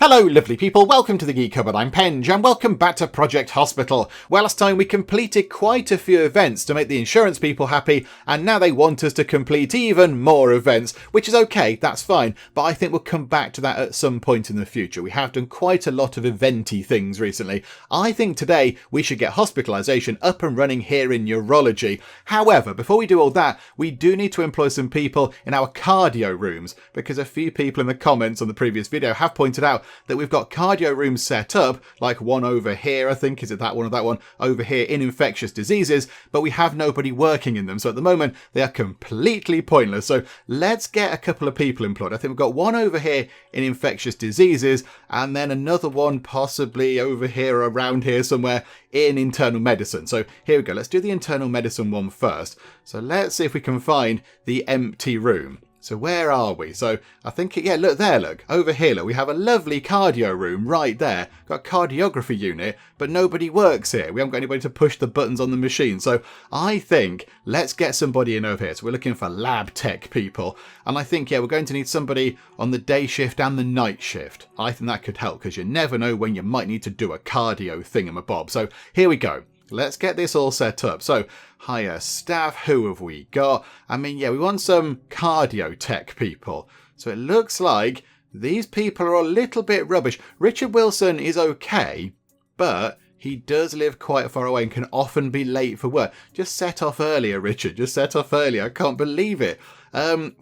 Hello lovely people, welcome to the Geek Cupboard, I'm Penge, and welcome back to Project Hospital, where last time we completed quite a few events to make the insurance people happy, and now they want us to complete even more events, which is okay, that's fine, but I think we'll come back to that at some point in the future. We have done quite a lot of eventy things recently. I think today we should get hospitalization up and running here in Neurology. However, before we do all that, we do need to employ some people in our cardio rooms, because a few people in the comments on the previous video have pointed out that we've got cardio rooms set up, like one over here, I think, is it that one or that one, over here in infectious diseases, but we have nobody working in them. So at the moment, they are completely pointless. So let's get a couple of people employed. I think we've got one over here in infectious diseases, and then another one possibly over here, around here somewhere in internal medicine. So here we go. Let's do the internal medicine one first. So let's see if we can find the empty room. So where are we? So I think, yeah, look there, look. Over here, look, we have a lovely cardio room right there. Got a cardiography unit, but nobody works here. We haven't got anybody to push the buttons on the machine. So I think let's get somebody in over here. So we're looking for lab tech people. And I think, yeah, we're going to need somebody on the day shift and the night shift. I think that could help because you never know when you might need to do a cardio thingamabob. So here we go. Let's get this all set up. So, hire staff, who have we got? I mean, yeah, we want some cardio tech people. So it looks like these people are a little bit rubbish. Richard Wilson is okay, but he does live quite far away and can often be late for work. Just set off earlier, Richard. Just set off earlier. I can't believe it.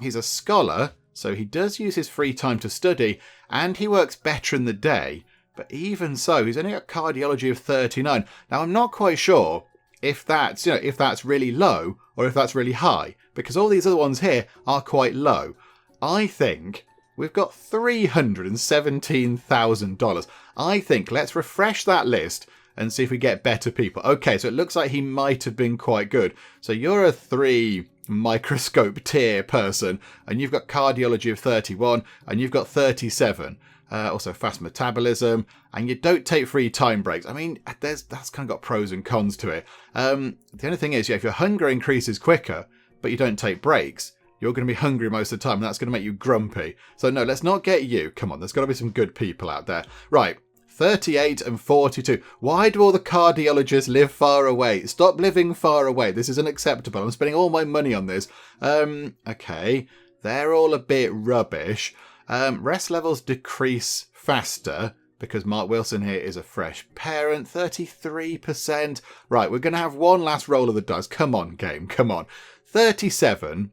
He's a scholar, so he does use his free time to study, and he works better in the day. But even so, he's only got cardiology of 39. Now, I'm not quite sure if that's, if that's really low or if that's really high, because all these other ones here are quite low. I think we've got $317,000. I think let's refresh that list and see if we get better people. Okay, so it looks like he might have been quite good. So you're a 3 microscope tier person, and you've got cardiology of 31, and you've got 37. Also fast metabolism, and you don't take free time breaks. I mean, that's kind of got pros and cons to it. The only thing is, yeah, if your hunger increases quicker, but you don't take breaks, you're going to be hungry most of the time, and that's going to make you grumpy. So no, let's not get you. Come on, there's got to be some good people out there. Right, 38 and 42. Why do all the cardiologists live far away? Stop living far away. This is unacceptable. I'm spending all my money on this. Okay, they're all a bit rubbish. Rest levels decrease faster because Mark Wilson here is a fresh parent. 33%. Right, we're going to have one last roll of the dice. Come on, game. Come on. 37%.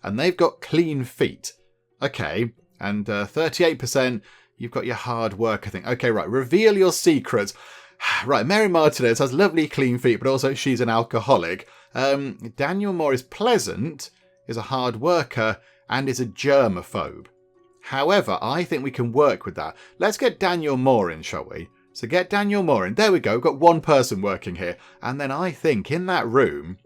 And they've got clean feet. Okay. And 38%. You've got your hard work, I think. Okay, right. Reveal your secrets. Right, Mary Martinez has lovely clean feet, but also she's an alcoholic. Daniel Moore is pleasant, is a hard worker, and is a germaphobe. However, I think we can work with that. Let's get Daniel Moore in, shall we? So get Daniel Moore in. There we go. We've got one person working here. And then I think in that room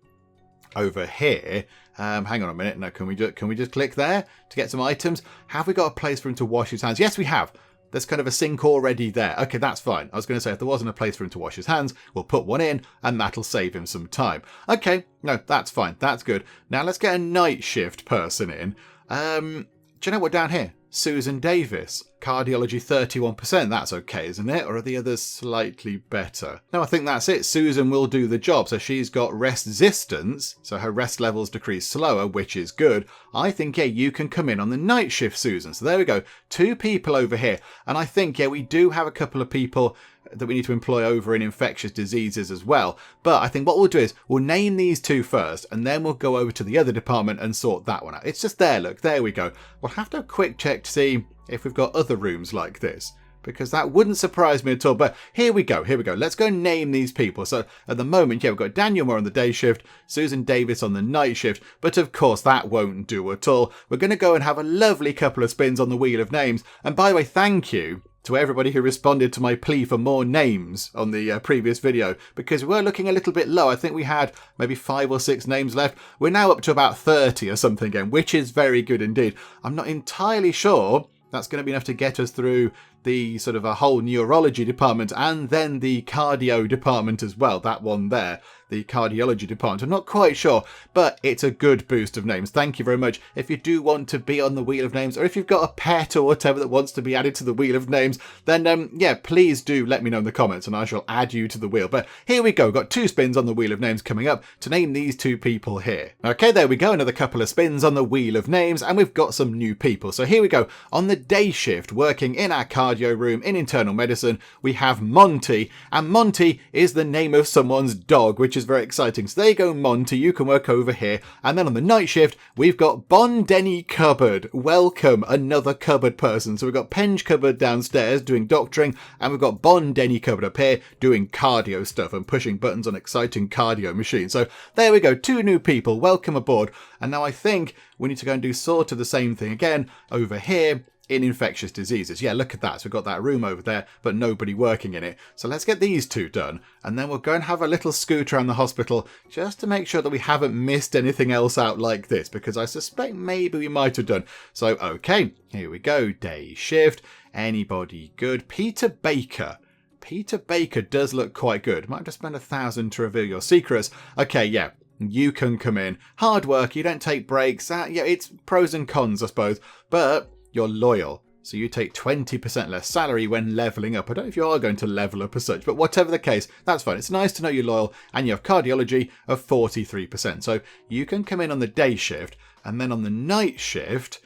over here, hang on a minute. No, can we just click there to get some items? Have we got a place for him to wash his hands? Yes, we have. There's kind of a sink already there. Okay, that's fine. I was going to say if there wasn't a place for him to wash his hands, we'll put one in and that'll save him some time. Okay, no, that's fine. That's good. Now let's get a night shift person in. Do you know what down here? Susan Davis, cardiology 31%. That's okay, isn't it? Or are the others slightly better? No, I think that's it. Susan will do the job. So she's got rest resistance, so her rest levels decrease slower, which is good. I think, yeah, you can come in on the night shift, Susan. So there we go. 2 people over here. And I think, yeah, we do have a couple of people that we need to employ over in infectious diseases as well. But I think what we'll do is we'll name these 2 first, and then we'll go over to the other department and sort that one out. It's just there, look, there we go. We'll have to have a quick check to see if we've got other rooms like this, because that wouldn't surprise me at all. But here we go. Let's go and name these people. So at the moment, yeah, we've got Daniel Moore on the day shift, Susan Davis on the night shift, but of course that won't do at all. We're going to go and have a lovely couple of spins on the wheel of names. And by the way, thank you to everybody who responded to my plea for more names on the previous video, because we were looking a little bit low. I think we had maybe 5 or 6 names left. We're now up to about 30 or something again, which is very good indeed. I'm not entirely sure that's going to be enough to get us through the sort of a whole neurology department and then the cardio department as well, that one there. the cardiology department. I'm not quite sure, but it's a good boost of names. Thank you very much. If you do want to be on the wheel of names, or if you've got a pet or whatever that wants to be added to the wheel of names, then yeah, please do let me know in the comments and I shall add you to the wheel. But here we go. Got 2 spins on the wheel of names coming up to name these 2 people here. Okay, there we go. Another couple of spins on the wheel of names and we've got some new people. So here we go. On the day shift, working in our cardio room in internal medicine, we have Monty, and Monty is the name of someone's dog, which is very exciting. So there you go, Monty, you can work over here. And then on the night shift, we've got Denny Cupboard. Welcome, another cupboard person. So we've got Penge Cupboard downstairs doing doctoring, and we've got Denny Cupboard up here doing cardio stuff and pushing buttons on exciting cardio machines. So there we go, 2 new people. Welcome aboard. And now I think we need to go and do sort of the same thing again over here in infectious diseases. Yeah, look at that. So we've got that room over there, but nobody working in it. So let's get these 2 done. And then we'll go and have a little scoot around the hospital just to make sure that we haven't missed anything else out like this, because I suspect maybe we might have done. So, okay, here we go. Day shift. Anybody good? Peter Baker. Peter Baker does look quite good. Might have to spend 1,000 to reveal your secrets. Okay, yeah. You can come in. Hard work, you don't take breaks. Yeah, it's pros and cons, I suppose. But you're loyal. So you take 20% less salary when levelling up. I don't know if you are going to level up as such, but whatever the case, that's fine. It's nice to know you're loyal, and you have cardiology of 43%. So you can come in on the day shift, and then on the night shift,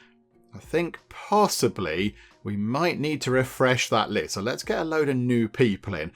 I think possibly we might need to refresh that list. So let's get a load of new people in.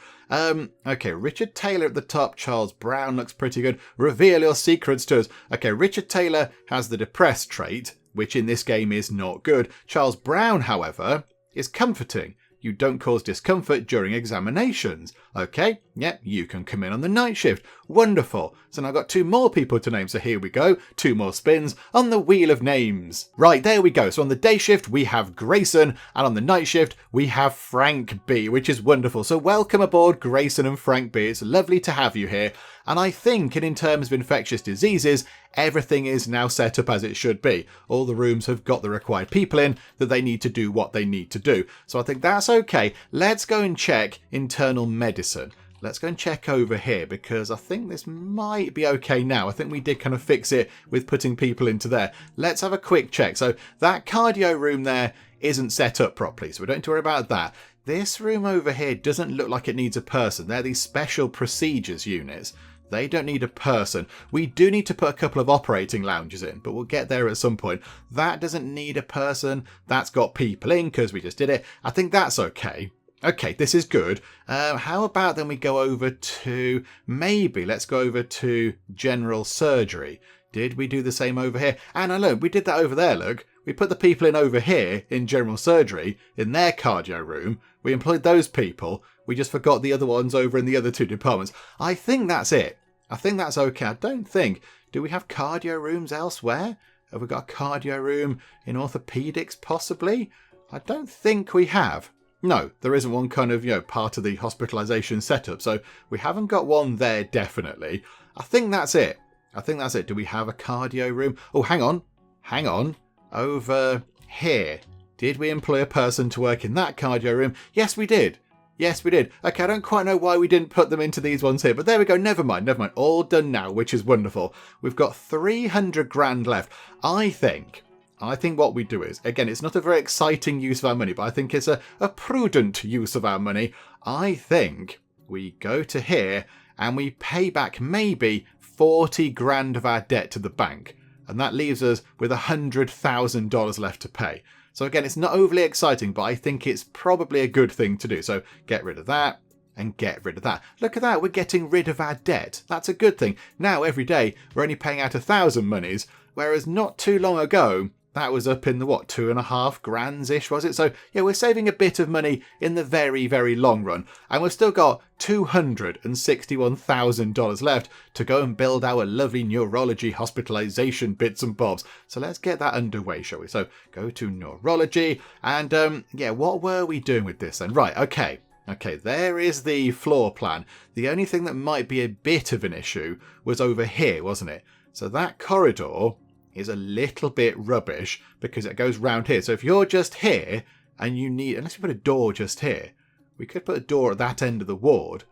Okay, Richard Taylor at the top. Charles Brown looks pretty good. Reveal your secrets to us. Okay, Richard Taylor has the depressed trait, which in this game is not good. Charles Brown, however, is comforting. You don't cause discomfort during examinations. Okay, yep, you can come in on the night shift. Wonderful. So now I've got 2 more people to name, so here we go. 2 more spins on the wheel of names. Right, there we go. So on the day shift, we have Grayson, and on the night shift, we have Frank B, which is wonderful. So welcome aboard, Grayson and Frank B. It's lovely to have you here. And I think in terms of infectious diseases, everything is now set up as it should be. All the rooms have got the required people in that they need to do what they need to do. So I think that's okay. Let's go and check internal medicine. Let's go and check over here, because I think this might be okay now. I think we did kind of fix it with putting people into there. Let's have a quick check. So that cardio room there isn't set up properly, so we don't need to worry about that. This room over here doesn't look like it needs a person. They're these special procedures units. They don't need a person. We do need to put a couple of operating lounges in, but we'll get there at some point. That doesn't need a person. That's got people in because we just did it. I think that's okay. Okay, this is good. How about then we go over to, maybe let's go over to general surgery. Did we do the same over here? And look, we did that over there, look. We put the people in over here in general surgery, in their cardio room. We employed those people. We just forgot the other ones over in the other 2 departments. I think that's it. I think that's okay. I don't think. Do we have cardio rooms elsewhere? Have we got a cardio room in orthopedics possibly? I don't think we have. No, there isn't one kind of, part of the hospitalization setup. So we haven't got one there definitely. I think that's it. I think that's it. Do we have a cardio room? Oh, hang on. Hang on. Over here. Did we employ a person to work in that cardio room? Yes, we did. Yes, we did. Okay, I don't quite know why we didn't put them into these ones here, but there we go. Never mind, never mind. All done now, which is wonderful. We've got 300 grand left. I think what we do is, again, it's not a very exciting use of our money, but I think it's a prudent use of our money. I think we go to here and we pay back maybe 40 grand of our debt to the bank. And that leaves us with $100,000 left to pay. So again, it's not overly exciting, but I think it's probably a good thing to do. So get rid of that and get rid of that. Look at that. We're getting rid of our debt. That's a good thing. Now, every day, we're only paying out 1,000 monies, whereas not too long ago, that was up in the, 2.5 grands-ish, was it? So, yeah, we're saving a bit of money in the very, very long run. And we've still got $261,000 left to go and build our lovely neurology hospitalization bits and bobs. So let's get that underway, shall we? So go to neurology. And, yeah, what were we doing with this then? Right, okay. Okay, there is the floor plan. The only thing that might be a bit of an issue was over here, wasn't it? So that corridor is a little bit rubbish because it goes round here. So if you're just here and you need, unless we put a door just here, we could put a door at that end of the ward.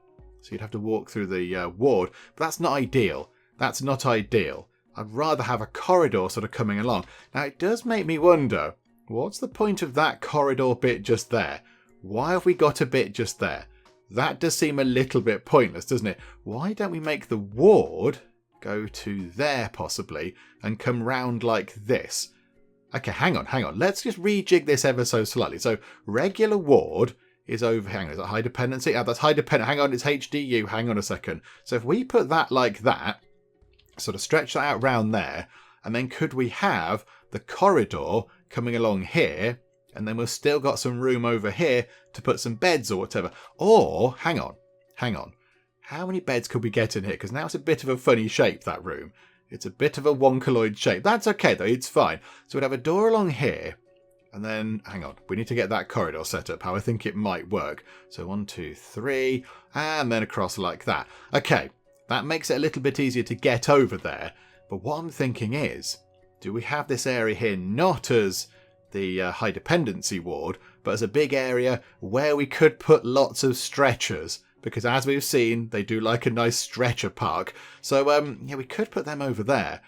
So you'd have to walk through the ward. But that's not ideal. That's not ideal. I'd rather have a corridor sort of coming along. Now, it does make me wonder, what's the point of that corridor bit just there? Why have we got a bit just there? That does seem a little bit pointless, doesn't it? Why don't we make the ward go to there, possibly, and come round like this? Okay, hang on. Let's just rejig this ever so slightly. So, regular ward is over... Hang on, is that high dependency? Oh, that's high dependent. Hang on, it's HDU. Hang on a second. So, if we put that like that, sort of stretch that out round there, and then could we have the corridor coming along here, and then we've still got some room over here to put some beds or whatever. Or, hang on. How many beds could we get in here? Because now it's a bit of a funny shape, that room. It's a bit of a wonkaloid shape. That's okay, though. It's fine. So we'd have a door along here. And then, hang on. We need to get that corridor set up, how I think it might work. So 1, 2, 3. And then across like that. Okay. That makes it a little bit easier to get over there. But what I'm thinking is, do we have this area here not as the high dependency ward, but as a big area where we could put lots of stretchers? Because as we've seen, they do like a nice stretcher park. So, yeah, we could put them over there.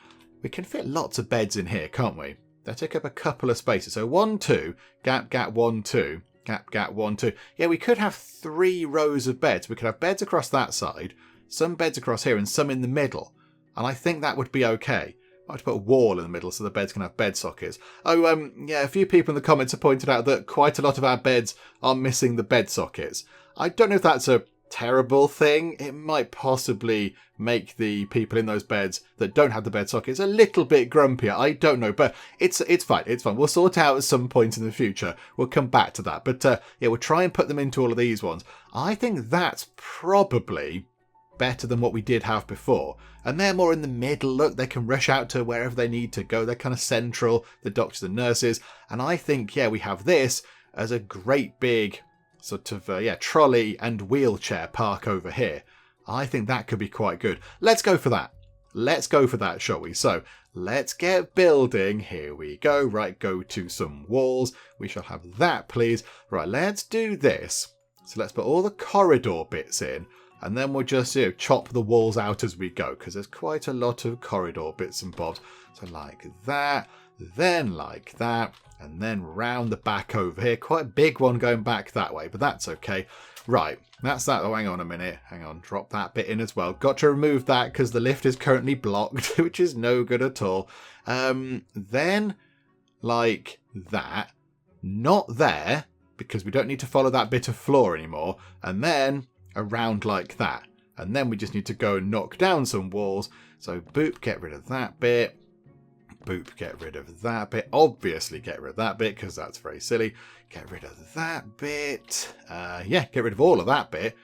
We can fit lots of beds in here, can't we? They take up a couple of spaces. So 1, 2, gap, 1, 2, gap, 1, 2. Yeah, we could have 3 rows of beds. We could have beds across that side, some beds across here, and some in the middle. And I think that would be okay. I have to put a wall in the middle so the beds can have bed sockets. Oh, yeah, a few people in the comments have pointed out that quite a lot of our beds are missing the bed sockets. I don't know if that's a terrible thing. It might possibly make the people in those beds that don't have the bed sockets a little bit grumpier. I don't know, but it's fine. It's fine. We'll sort it out at some point in the future. We'll come back to that. But yeah, we'll try and put them into all of these ones. I think that's probably better than what we did have before. And they're more in the middle. Look, they can rush out to wherever they need to go. They're kind of central, the doctors and nurses. And I think, yeah, we have this as a great big sort of, trolley and wheelchair park over here. I think that could be quite good. Let's go for that. Let's go for that, shall we? So, let's get building. Here we go. Right, go to some walls. We shall have that, please. Right, let's do this. So let's put all the corridor bits in. And then we'll just chop the walls out as we go, because there's quite a lot of corridor bits and bobs. So like that, then like that, and then round the back over here. Quite a big one going back that way, but that's okay. Right, that's that. Oh, hang on a minute. Hang on, drop that bit in as well. Got to remove that because the lift is currently blocked, which is no good at all. Then like that. Not there, because we don't need to follow that bit of floor anymore. And then around like that, and then we just need to go and knock down some walls. So boop, get rid of that bit. Boop, get rid of that bit. Obviously get rid of that bit because that's very silly. Get rid of that bit. Yeah, get rid of all of that bit.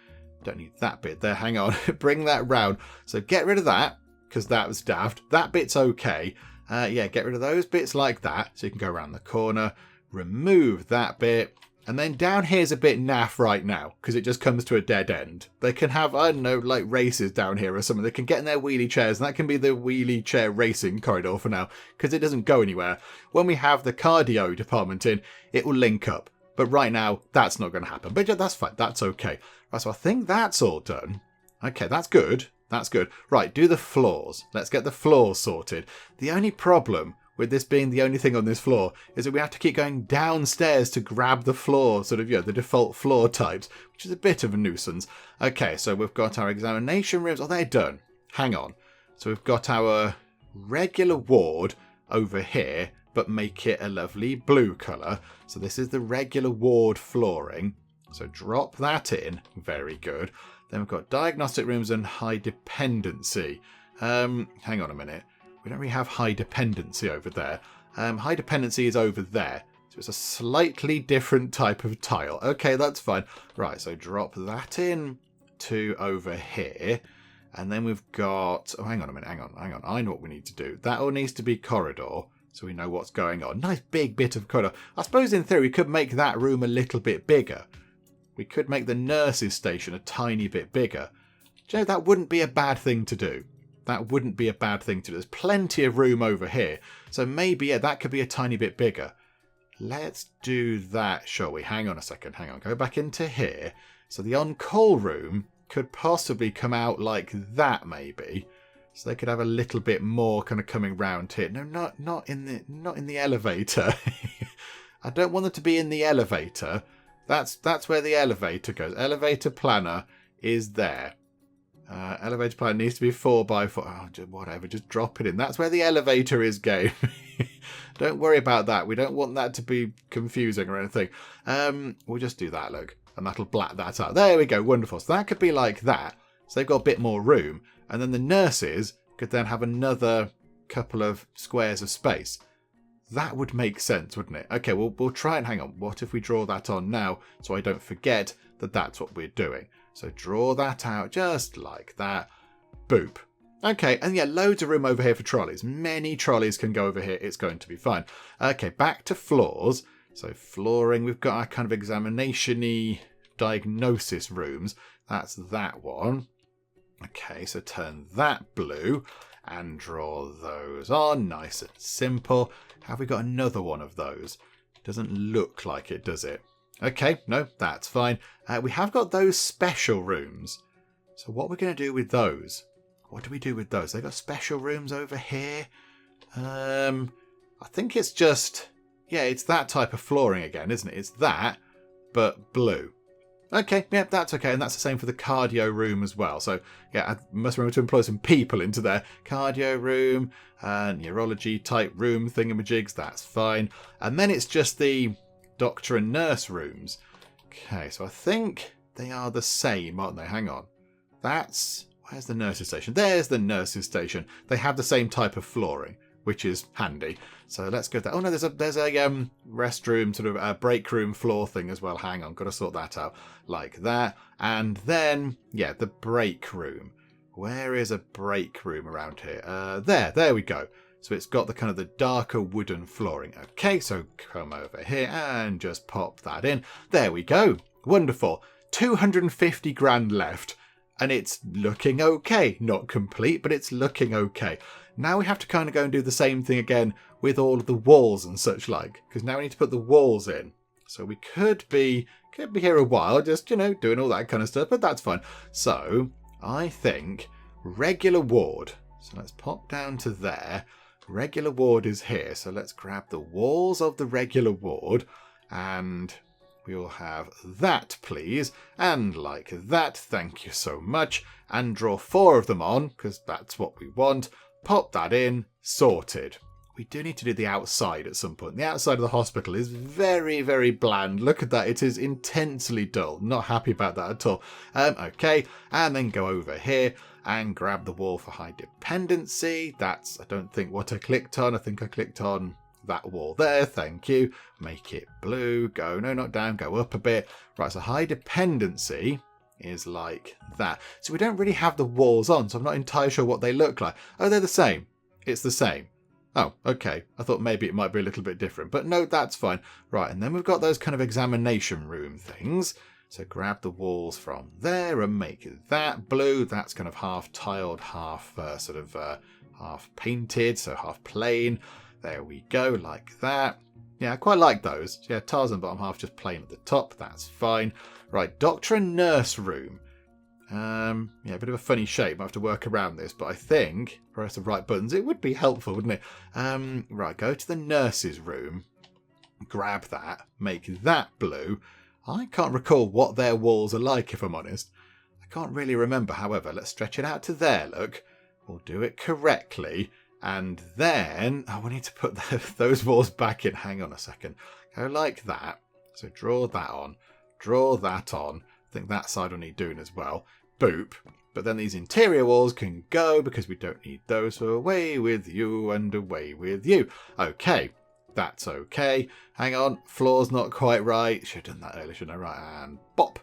Don't need that bit there. Hang on. Bring that round. So get rid of that because that was daft. That bit's okay. Yeah, get rid of those bits like that so you can go around the corner. Remove that bit. And then down here's a bit naff right now, because it just comes to a dead end. They can have, I don't know, like races down here or something. They can get in their wheelie chairs, and that can be the wheelie chair racing corridor for now, because it doesn't go anywhere. When we have the cardio department in, it will link up. But right now, that's not going to happen. But yeah, that's fine. That's okay. Right, so I think that's all done. Okay, that's good. That's good. Right, do the floors. Let's get the floors sorted. The only problem with this being the only thing on this floor is that we have to keep going downstairs to grab the floor, sort of, the default floor types, which is a bit of a nuisance. Okay, so we've got our examination rooms. Oh, they're done. Hang on. So we've got our regular ward over here, but make it a lovely blue colour. So this is the regular ward flooring. So drop that in. Very good. Then we've got diagnostic rooms and high dependency. Hang on a minute. We don't really have high dependency over there. High dependency is over there. So it's a slightly different type of tile. Okay, that's fine. Right, so drop that in to over here. And then we've got... Oh, hang on a minute. Hang on. I know what we need to do. That all needs to be corridor, so we know what's going on. Nice big bit of corridor. I suppose in theory we could make that room a little bit bigger. We could make the nurses' station a tiny bit bigger. Do you know, that wouldn't be a bad thing to do. That wouldn't be a bad thing to do. There's plenty of room over here. So maybe, yeah, that could be a tiny bit bigger. Let's do that, shall we? Hang on a second. Hang on. Go back into here. So the on-call room could possibly come out like that, maybe. So they could have a little bit more kind of coming round here. No, not in the elevator. I don't want them to be in the elevator. That's where the elevator goes. Elevator planner is there. Elevator planner needs to be 4x4. Oh, whatever, just drop it in. That's where the elevator is, game. Don't worry about that. We don't want that to be confusing or anything. We'll just do that, look. And that'll black that out. There we go, wonderful. So that could be like that. So they've got a bit more room. And then the nurses could then have another couple of squares of space. That would make sense, wouldn't it? Okay, we'll try and hang on. What if we draw that on now so I don't forget that that's what we're doing? So draw that out just like that. Boop. Okay, and yeah, loads of room over here for trolleys. Many trolleys can go over here. It's going to be fine. Okay, back to floors. So flooring, we've got our kind of examination-y diagnosis rooms. That's that one. Okay, so turn that blue and draw those on. Nice and simple. Have we got another one of those? Doesn't look like it, does it? Okay, no, that's fine. We have got those special rooms. So what we're going to do with those? What do we do with those? They've got special rooms over here. I think it's just... Yeah, it's that type of flooring again, isn't it? It's that, but blue. Okay, yeah, that's okay. And that's the same for the cardio room as well. So, yeah, I must remember to employ some people into there. Cardio room, neurology type room thingamajigs, that's fine. And then it's just the doctor and nurse rooms. Okay, so I think they are the same, aren't they? Hang on. Where's the nurse's station? There's the nurse's station. They have the same type of flooring, which is handy. So let's go there. Oh no, there's a restroom, sort of a break room floor thing as well. Hang on, got to sort that out like that. And then, yeah, the break room. Where is a break room around here? There we go. So it's got the kind of the darker wooden flooring. Okay, so come over here and just pop that in. There we go. Wonderful. 250 grand left. And it's looking okay. Not complete, but it's looking okay. Now we have to kind of go and do the same thing again with all of the walls and such like. Because now we need to put the walls in. So we could be here a while, just, doing all that kind of stuff, but that's fine. So I think regular ward. So let's pop down to there. Regular ward is here. So let's grab the walls of the regular ward and we'll have that, please. And like that, thank you so much. And draw 4 of them on, because that's what we want. Pop that in, sorted. We do need to do the outside at some point. The outside of the hospital is very, very bland. Look at that. It is intensely dull. Not happy about that at all. Okay, and then go over here and grab the wall for high dependency. That's, I don't think, what I clicked on. I think I clicked on that wall there. Thank you. Make it blue. Go, no, not down. Go up a bit. Right, so high dependency is like that. So we don't really have the walls on, so I'm not entirely sure what they look like. Oh, they're the same. It's the same. Oh, okay. I thought maybe it might be a little bit different, but no, that's fine. Right, and then we've got those kind of examination room things. So grab the walls from there and make that blue. That's kind of half tiled, half half painted, so half plain. There we go, like that. Yeah, I quite like those. Yeah, tiles and bottom half just plain at the top. That's fine. Right, doctor and nurse room. Yeah, a bit of a funny shape. I have to work around this, but I think press the right buttons. It would be helpful, wouldn't it? Right, go to the nurse's room. Grab that. Make that blue. I can't recall what their walls are like, if I'm honest. I can't really remember. However, let's stretch it out to there, look. We'll do it correctly. And then, we need to put those walls back in. Hang on a second. Go like that. So draw that on. Draw that on. I think that side will need doing as well. Boop. But then these interior walls can go because we don't need those. So away with you and away with you. Okay. That's okay. Hang on. Floor's not quite right. Should have done that earlier, shouldn't I? Right. And bop.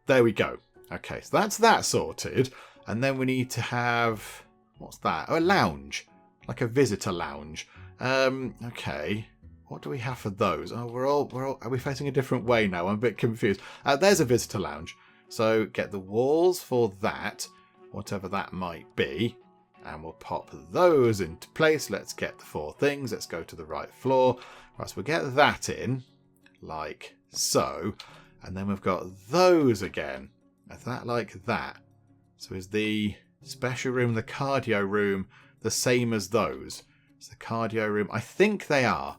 There we go. Okay. So that's that sorted. And then we need to have... What's that? Oh, a lounge. Like a visitor lounge. Okay. What do we have for those? Oh, we're all. Are we facing a different way now? I'm a bit confused. There's a visitor lounge. So get the walls for that, whatever that might be, and we'll pop those into place. Let's get the 4 things. Let's go to the right floor. Right, so we'll get that in, like so, and then we've got those again. Is that like that? So is the special room, the cardio room, the same as those? Is the cardio room? I think they are.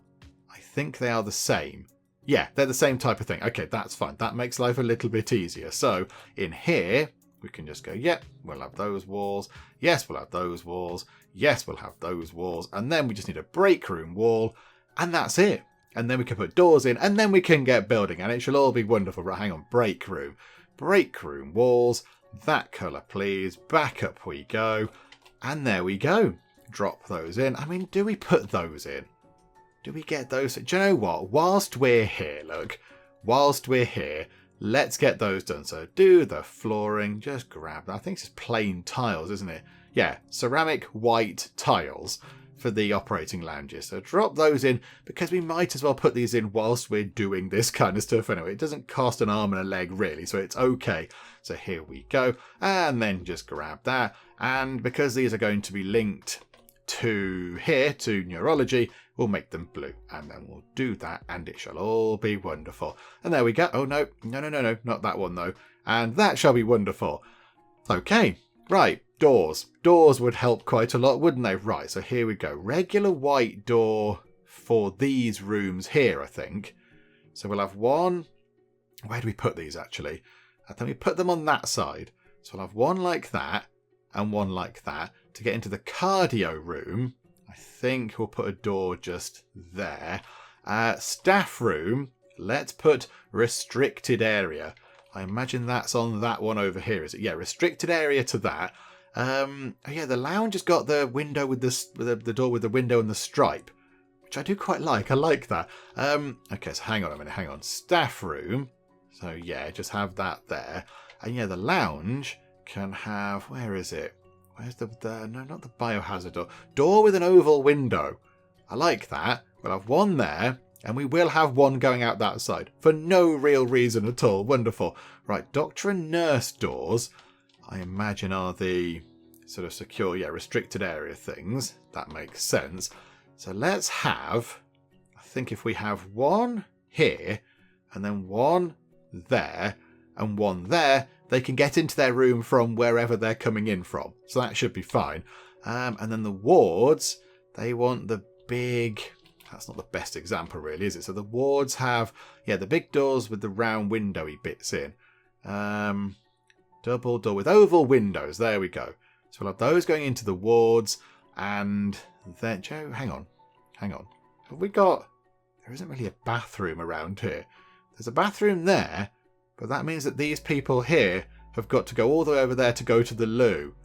I think they are the same. Yeah, they're the same type of thing. Okay, that's fine. That makes life a little bit easier. So in here, we can just go, yep, we'll have those walls. Yes, we'll have those walls. Yes, we'll have those walls. And then we just need a break room wall. And that's it. And then we can put doors in. And then we can get building. And it shall all be wonderful. Right, hang on. Break room. Break room walls. That colour, please. Back up we go. And there we go. Drop those in. I mean, do we put those in? Do we get those? Do you know what? Whilst we're here, look. Whilst we're here, let's get those done. So do the flooring. Just grab that. I think it's just plain tiles, isn't it? Yeah, ceramic white tiles for the operating lounges. So drop those in because we might as well put these in whilst we're doing this kind of stuff anyway. It doesn't cost an arm and a leg really, so it's okay. So here we go. And then just grab that. And because these are going to be linked to here, to Neurology, we'll make them blue. And then we'll do that and it shall all be wonderful. And there we go. Oh, no, not that one though. And that shall be wonderful. Okay, right. Doors. Doors would help quite a lot, wouldn't they? Right, so here we go. Regular white door for these rooms here, I think. So we'll have one. Where do we put these, actually? I think we put them on that side. So we'll have one like that and one like that. To get into the cardio room, I think we'll put a door just there. Staff room, let's put restricted area. I imagine that's on that one over here, is it? Yeah, restricted area to that. Oh yeah, the lounge has got the window with the door with the window and the stripe, which I do quite like. I like that. Okay, so hang on a minute. Hang on. Staff room. So yeah, just have that there. And yeah, the lounge can have. Where is it? Where's the no, not the biohazard door. Door with an oval window. I like that. We'll have one there, and we will have one going out that side for no real reason at all. Wonderful. Right, doctor and nurse doors. I imagine are the sort of secure, yeah, restricted area things. That makes sense. So let's have, I think if we have one here and then one there and one there, they can get into their room from wherever they're coming in from. So that should be fine. And then the wards, they want the big, that's not the best example really, is it? So the wards have, yeah, the big doors with the round windowy bits in. Double door with oval windows. There we go. So we'll have those going into the wards. And then, Joe, hang on. Have we got... There isn't really a bathroom around here. There's a bathroom there. But that means that these people here have got to go all the way over there to go to the loo.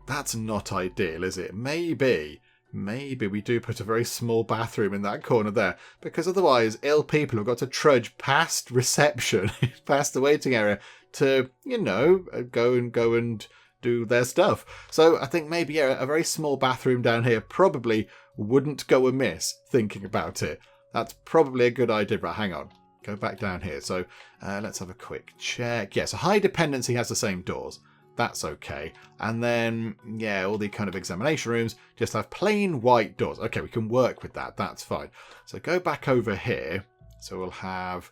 That's not ideal, is it? Maybe we do put a very small bathroom in that corner there, because otherwise ill people have got to trudge past reception, past the waiting area to, you know, go and do their stuff. So I think maybe, yeah, a very small bathroom down here probably wouldn't go amiss, thinking about it. That's probably a good idea. Right, hang on. Go back down here. So let's have a quick check. Yeah, so high dependency has the same doors. That's okay. And then, yeah, all the kind of examination rooms just have plain white doors. Okay, we can work with that. That's fine. So go back over here. So we'll have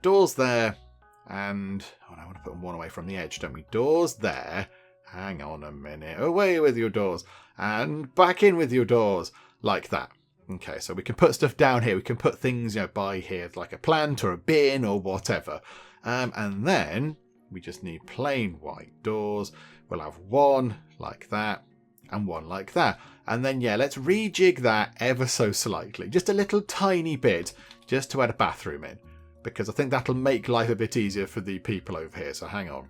doors there. And, oh, I want to put them one away from the edge, don't we? Doors there. Hang on a minute. Away with your doors. And back in with your doors. Like that. Okay, so we can put stuff down here. We can put things, you know, by here, like a plant or a bin or whatever. And then we just need plain white doors. We'll have one like that and one like that. And then, yeah, let's rejig that ever so slightly. Just a little tiny bit just to add a bathroom in. Because I think that'll make life a bit easier for the people over here. So hang on.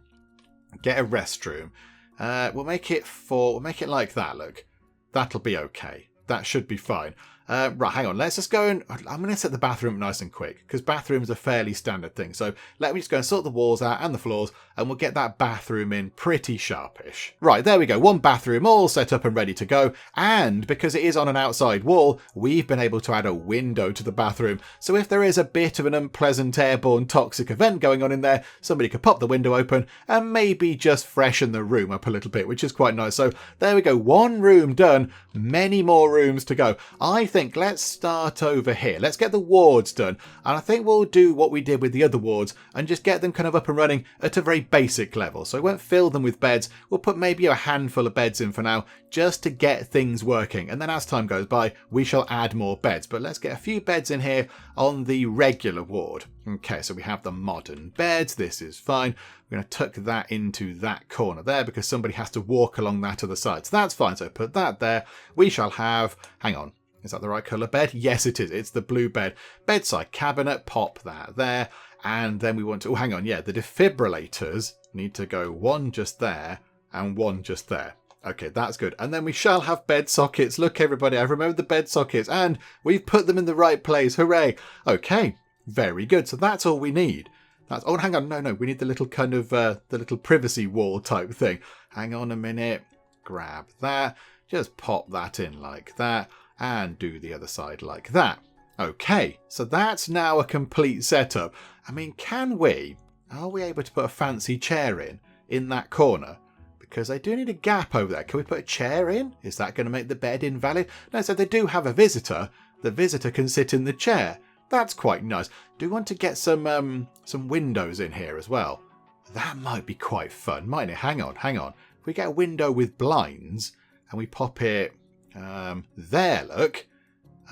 Get a restroom. We'll make it like that, look. That'll be okay. That should be fine. Right, hang on. Let's just go and... I'm going to set the bathroom nice and quick, because bathrooms are fairly standard thing. So let me just go and sort the walls out and the floors, and we'll get that bathroom in pretty sharpish. Right, there we go. One bathroom all set up and ready to go. And because it is on an outside wall, we've been able to add a window to the bathroom. So if there is a bit of an unpleasant airborne toxic event going on in there, somebody could pop the window open and maybe just freshen the room up a little bit, which is quite nice. So there we go. One room done. Many more rooms to go. I think think let's start over here. Let's get the wards done. And I think we'll do what we did with the other wards and just get them kind of up and running at a very basic level. So we won't fill them with beds. We'll put maybe a handful of beds in for now just to get things working. And then as time goes by, we shall add more beds. But let's get a few beds in here on the regular ward. Okay, so we have the modern beds. This is fine. We're going to tuck that into that corner there because somebody has to walk along that other side. So that's fine. So put that there. We shall have, hang on, is that the right colour bed? Yes, it is. It's the blue bed. Bedside cabinet, pop that there. And then we want to, oh, hang on, yeah, the defibrillators need to go one just there and one just there. Okay, that's good. And then we shall have bed sockets. Look, everybody, I've remembered the bed sockets and we've put them in the right place. Hooray. Okay, very good. So that's all we need. That's, oh, hang on. No, we need the little kind of, the little privacy wall type thing. Hang on a minute. Grab that. Just pop that in like that. And do the other side like that. Okay, so that's now a complete setup. I mean, are we able to put a fancy chair in that corner? Because they do need a gap over there. Can we put a chair in? Is that going to make the bed invalid? No, so they do have a visitor. The visitor can sit in the chair. That's quite nice. Do we want to get some windows in here as well? That might be quite fun, mightn't it? Hang on. If we get a window with blinds and we pop it there, look.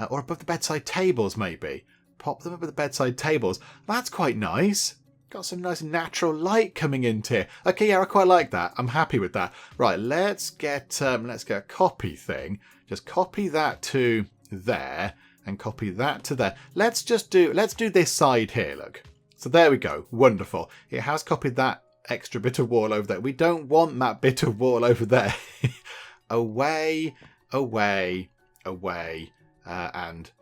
Or above the bedside tables, maybe. Pop them above the bedside tables. That's quite nice. Got some nice natural light coming into here. Okay, yeah, I quite like that. I'm happy with that. Right, let's get a copy thing. Just copy that to there and copy that to there. Let's do this side here, look. So there we go. Wonderful. It has copied that extra bit of wall over there. We don't want that bit of wall over there. Away, and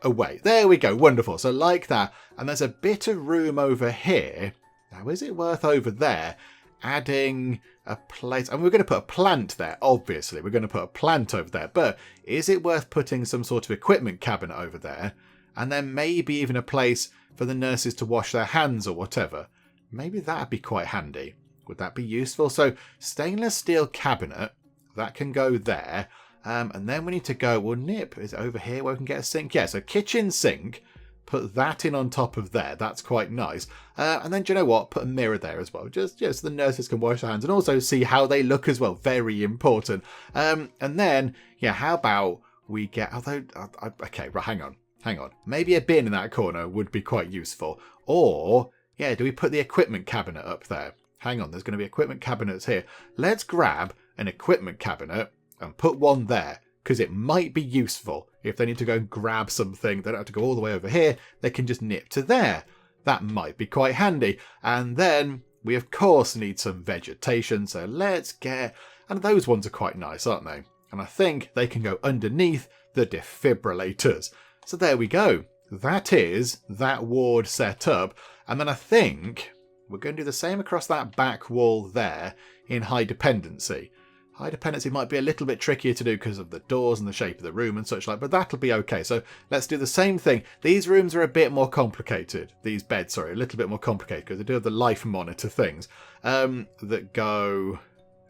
away. There we go. Wonderful. So like that. And there's a bit of room over here. Now, is it worth over there adding a place? And we're going to put a plant there, obviously. We're going to put a plant over there. But is it worth putting some sort of equipment cabinet over there? And then maybe even a place for the nurses to wash their hands or whatever. Maybe that'd be quite handy. Would that be useful? So stainless steel cabinet, that can go there. And then we need to go, well, nip, is it over here where we can get a sink? Yeah, so kitchen sink, put that in on top of there. That's quite nice. And then, do you know what? Put a mirror there as well. Just so the nurses can wash their hands and also see how they look as well. Very important. And then, yeah, how about we get, okay, right, hang on. Maybe a bin in that corner would be quite useful. Or, yeah, do we put the equipment cabinet up there? Hang on, there's going to be equipment cabinets here. Let's grab an equipment cabinet and put one there, because it might be useful. If they need to go and grab something, they don't have to go all the way over here. They can just nip to there. That might be quite handy. And then we, of course, need some vegetation. So let's get... And those ones are quite nice, aren't they? And I think they can go underneath the defibrillators. So there we go. That is that ward set up. And then I think we're going to do the same across that back wall there in high dependency. High dependency might be a little bit trickier to do because of the doors and the shape of the room and such like, but that'll be okay. So let's do the same thing. These rooms are a bit more complicated. These beds, sorry, a little bit more complicated because they do have the life monitor things that go...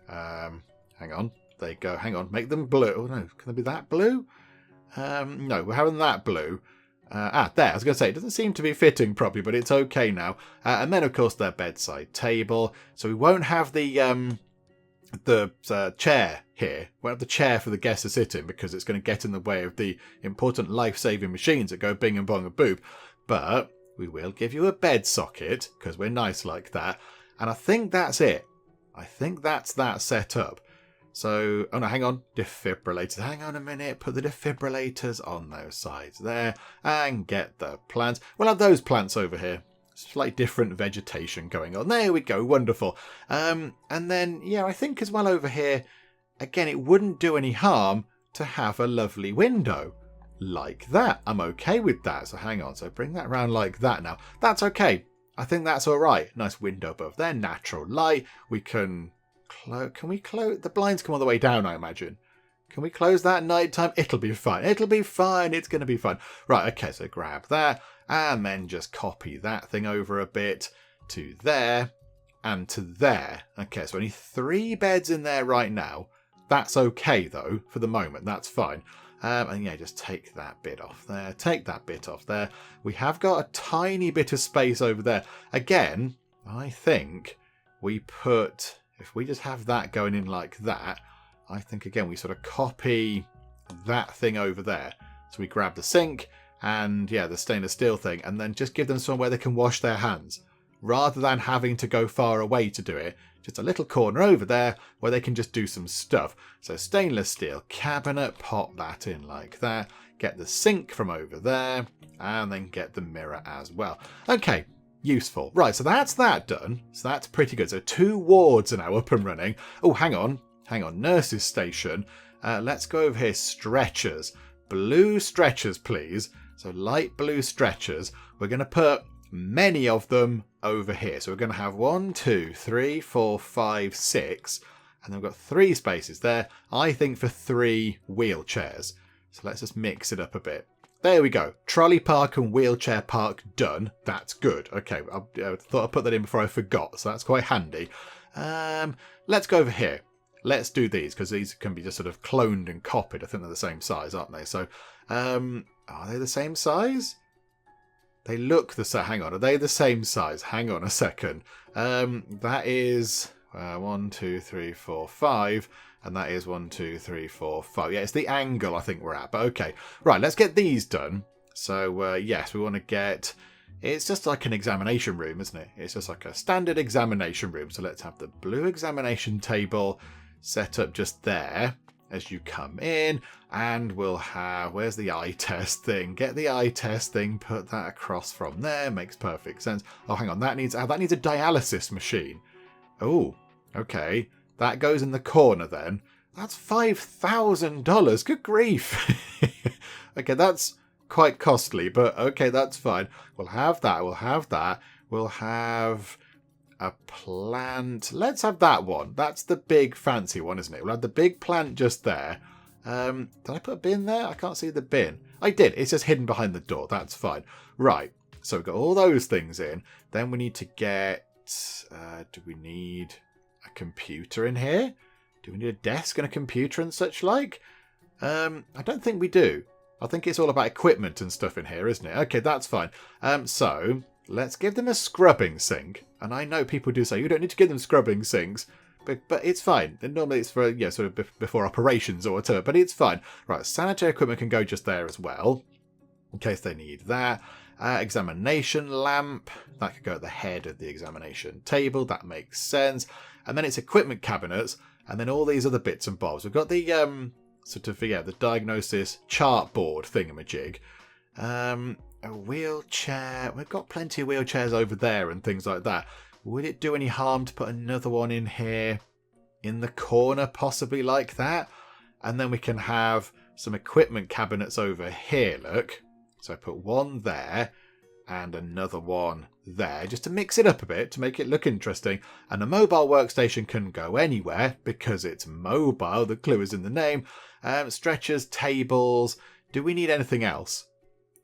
hang on. Make them blue. Oh, no. Can they be that blue? No, we're having that blue. There, I was going to say, it doesn't seem to be fitting properly, but it's okay now. And then, of course, their bedside table. So we won't have the chair here. We won't have the chair for the guests to sit in because it's going to get in the way of the important life-saving machines that go bing and bong and boop. But we will give you a bed socket because we're nice like that. And I think that's it. I think that's that set up. So, oh no, hang on. Defibrillators. Hang on a minute. Put the defibrillators on those sides there and get the plants. We'll have those plants over here. Slightly different vegetation going on. There we go. Wonderful. And then, yeah, I think as well over here, again, it wouldn't do any harm to have a lovely window like that. I'm okay with that. So hang on. So bring that around like that now. That's okay. I think that's all right. Nice window above there. Natural light. We can we close? The blinds come all the way down, I imagine. Can we close that at night time? It'll be fine. It'll be fine. It's going to be fine. Right, okay, so grab that and then just copy that thing over a bit to there and to there. Okay, so only 3 beds in there right now. That's okay, though, for the moment. That's fine. And yeah, just take that bit off there. Take that bit off there. We have got a tiny bit of space over there. Again, I think we put... If we just have that going in like that, I think, again, we sort of copy that thing over there. So we grab the sink and, yeah, the stainless steel thing, and then just give them somewhere they can wash their hands. Rather than having to go far away to do it, just a little corner over there where they can just do some stuff. So stainless steel cabinet, pop that in like that. Get the sink from over there, and then get the mirror as well. Okay. Useful. Right, so that's that done. So that's pretty good. So 2 wards are now up and running. Oh, hang on. Nurse's station. Let's go over here. Stretchers. Blue stretchers, please. So light blue stretchers. We're going to put many of them over here. So we're going to have 1, 2, 3, 4, 5, 6. And then we've got 3 spaces there. I think for 3 wheelchairs. So let's just mix it up a bit. There we go. Trolley park and wheelchair park done. That's good. Okay, I thought I'd put that in before I forgot, so that's quite handy. Let's go over here. Let's do these, because these can be just sort of cloned and copied. I think they're the same size, aren't they? So, are they the same size? They look the same. Hang on, are they the same size? Hang on a second. That is 1, 2, 3, 4, 5. And that is 1, 2, 3, 4, 5. Yeah, it's the angle I think we're at. But okay. Right, let's get these done. So, yes, we want to get... It's just like an examination room, isn't it? It's just like a standard examination room. So let's have the blue examination table set up just there as you come in. And we'll have... Where's the eye test thing? Get the eye test thing. Put that across from there. Makes perfect sense. Oh, hang on. That needs a dialysis machine. Oh, okay. That goes in the corner then. That's $5,000. Good grief. Okay, that's quite costly, but okay, that's fine. We'll have that. We'll have a plant. Let's have that one. That's the big fancy one, isn't it? We'll have the big plant just there. Did I put a bin there? I can't see the bin. I did. It's just hidden behind the door. That's fine. Right. So we've got all those things in. Then we need to get... do we need... computer in here? Do we need a desk and a computer and such like? I don't think we do. I think it's all about equipment and stuff in here, isn't it? Okay, that's fine. So let's give them a scrubbing sink. And I know people do say you don't need to give them scrubbing sinks, but it's fine. And normally it's for sort of before operations or whatever, but it's fine. Right, sanitary equipment can go just there as well, in case they need that. Examination lamp, that could go at the head of the examination table. That makes sense. And then it's equipment cabinets, and then all these other bits and bobs. We've got the the diagnosis chart board thingamajig. A wheelchair. We've got plenty of wheelchairs over there and things like that. Would it do any harm to put another one in here, in the corner, possibly like that? And then we can have some equipment cabinets over here. Look. So I put one there and another one there, just to mix it up a bit, to make it look interesting. And a mobile workstation can go anywhere because it's mobile. The clue is in the name. Stretchers, tables. Do we need anything else?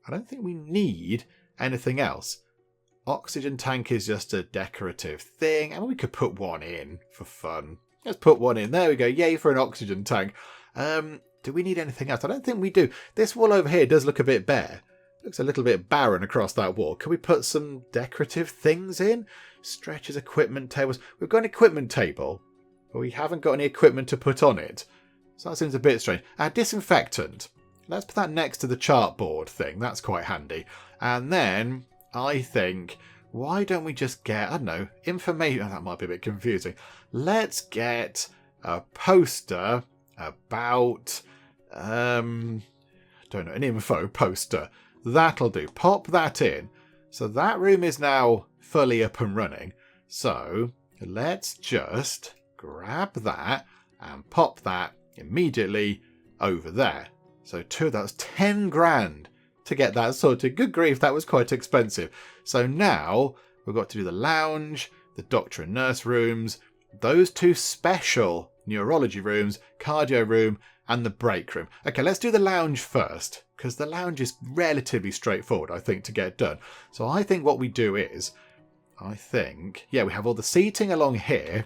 I don't think we need anything else. Oxygen tank is just a decorative thing. I mean, we could put one in for fun. Let's put one in. There we go. Yay for an oxygen tank. Do we need anything else? I don't think we do. This wall over here does look a bit bare. Looks a little bit barren across that wall. Can we put some decorative things in? Stretchers, equipment tables. We've got an equipment table, but we haven't got any equipment to put on it. So that seems a bit strange. Disinfectant. Let's put that next to the chartboard thing. That's quite handy. And then I think, why don't we just get, I don't know, information. Oh, that might be a bit confusing. Let's get a poster about, don't know, an info poster. That'll do. Pop that in. So that room is now fully up and running. So let's just grab that and pop that immediately over there. So that's 10 grand to get that sorted. Good grief, that was quite expensive. So now we've got to do the lounge, the doctor and nurse rooms, those 2 special neurology rooms, cardio room, and the break room. Okay, let's do the lounge first, because the lounge is relatively straightforward, I think, to get done. So I think what we do is, we have all the seating along here,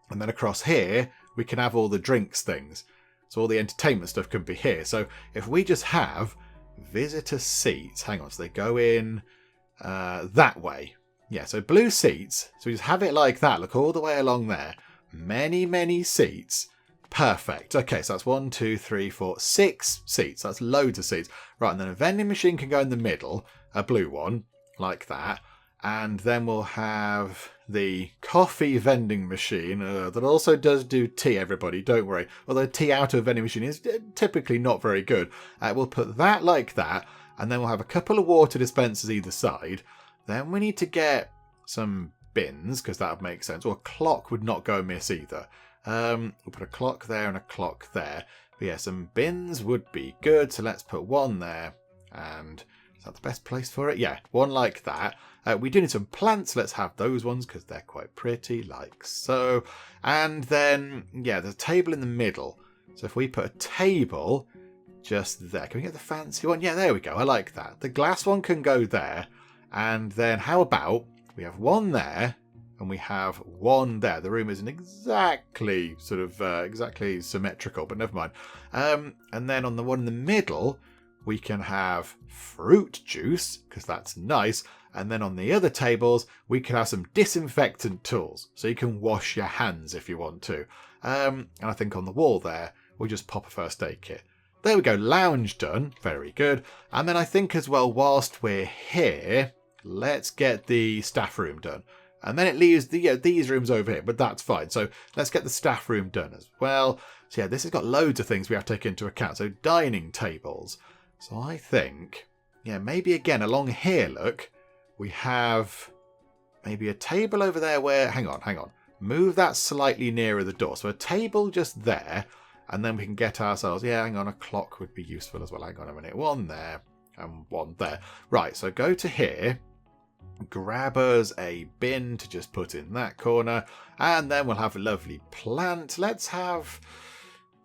and then across here, we can have all the drinks things. So all the entertainment stuff can be here. So if we just have visitor seats, hang on, so they go in that way. Yeah, so blue seats. So we just have it like that. Look all the way along there. Many, many seats. Perfect. Okay, so that's 1, 2, 3, 4, 6 seats. That's loads of seats. Right, and then a vending machine can go in the middle, a blue one, like that. And then we'll have the coffee vending machine that also does do tea, everybody, don't worry. Although tea out of a vending machine is typically not very good. We'll put that like that, and then we'll have a couple of water dispensers either side. Then we need to get some bins, because that would make sense. Or a clock would not go amiss either. We'll put a clock there and a clock there. But yeah, some bins would be good. So let's put one there. And is that the best place for it? Yeah, one like that. We do need some plants. Let's have those ones because they're quite pretty, like so. And then, yeah, there's a table in the middle. So if we put a table just there. Can we get the fancy one? Yeah, there we go. I like that. The glass one can go there. And then how about we have one there and we have one there. The room isn't exactly exactly symmetrical, but never mind. And then on the one in the middle, we can have fruit juice because that's nice. And then on the other tables, we can have some disinfectant tools. So you can wash your hands if you want to. And I think on the wall there, we'll just pop a first aid kit. There we go. Lounge done. Very good. And then I think as well, whilst we're here, let's get the staff room done. And then it leaves these rooms over here, but that's fine. So let's get the staff room done as well. So yeah, this has got loads of things we have to take into account. So dining tables. So I think, yeah, maybe again along here, look, we have maybe a table over there where, hang on. Move that slightly nearer the door. So a table just there, and then we can get ourselves, hang on, a clock would be useful as well. Hang on a minute. One there and one there. Right, so go to here. Grab us a bin to just put in that corner, and then we'll have a lovely plant. Let's have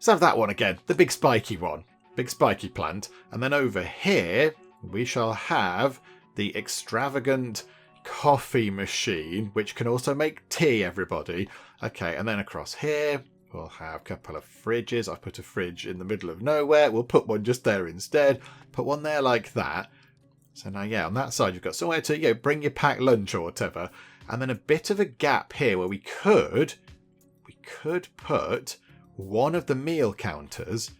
that one again, the big spiky one, big spiky plant. And then over here we shall have the extravagant coffee machine, which can also make tea, everybody. Okay, and then across here we'll have a couple of fridges. I've put a fridge in the middle of nowhere. We'll put one just there instead. Put one there like that. So now, yeah, on that side, you've got somewhere to bring your packed lunch or whatever. And then a bit of a gap here where we could put one of the meal counters.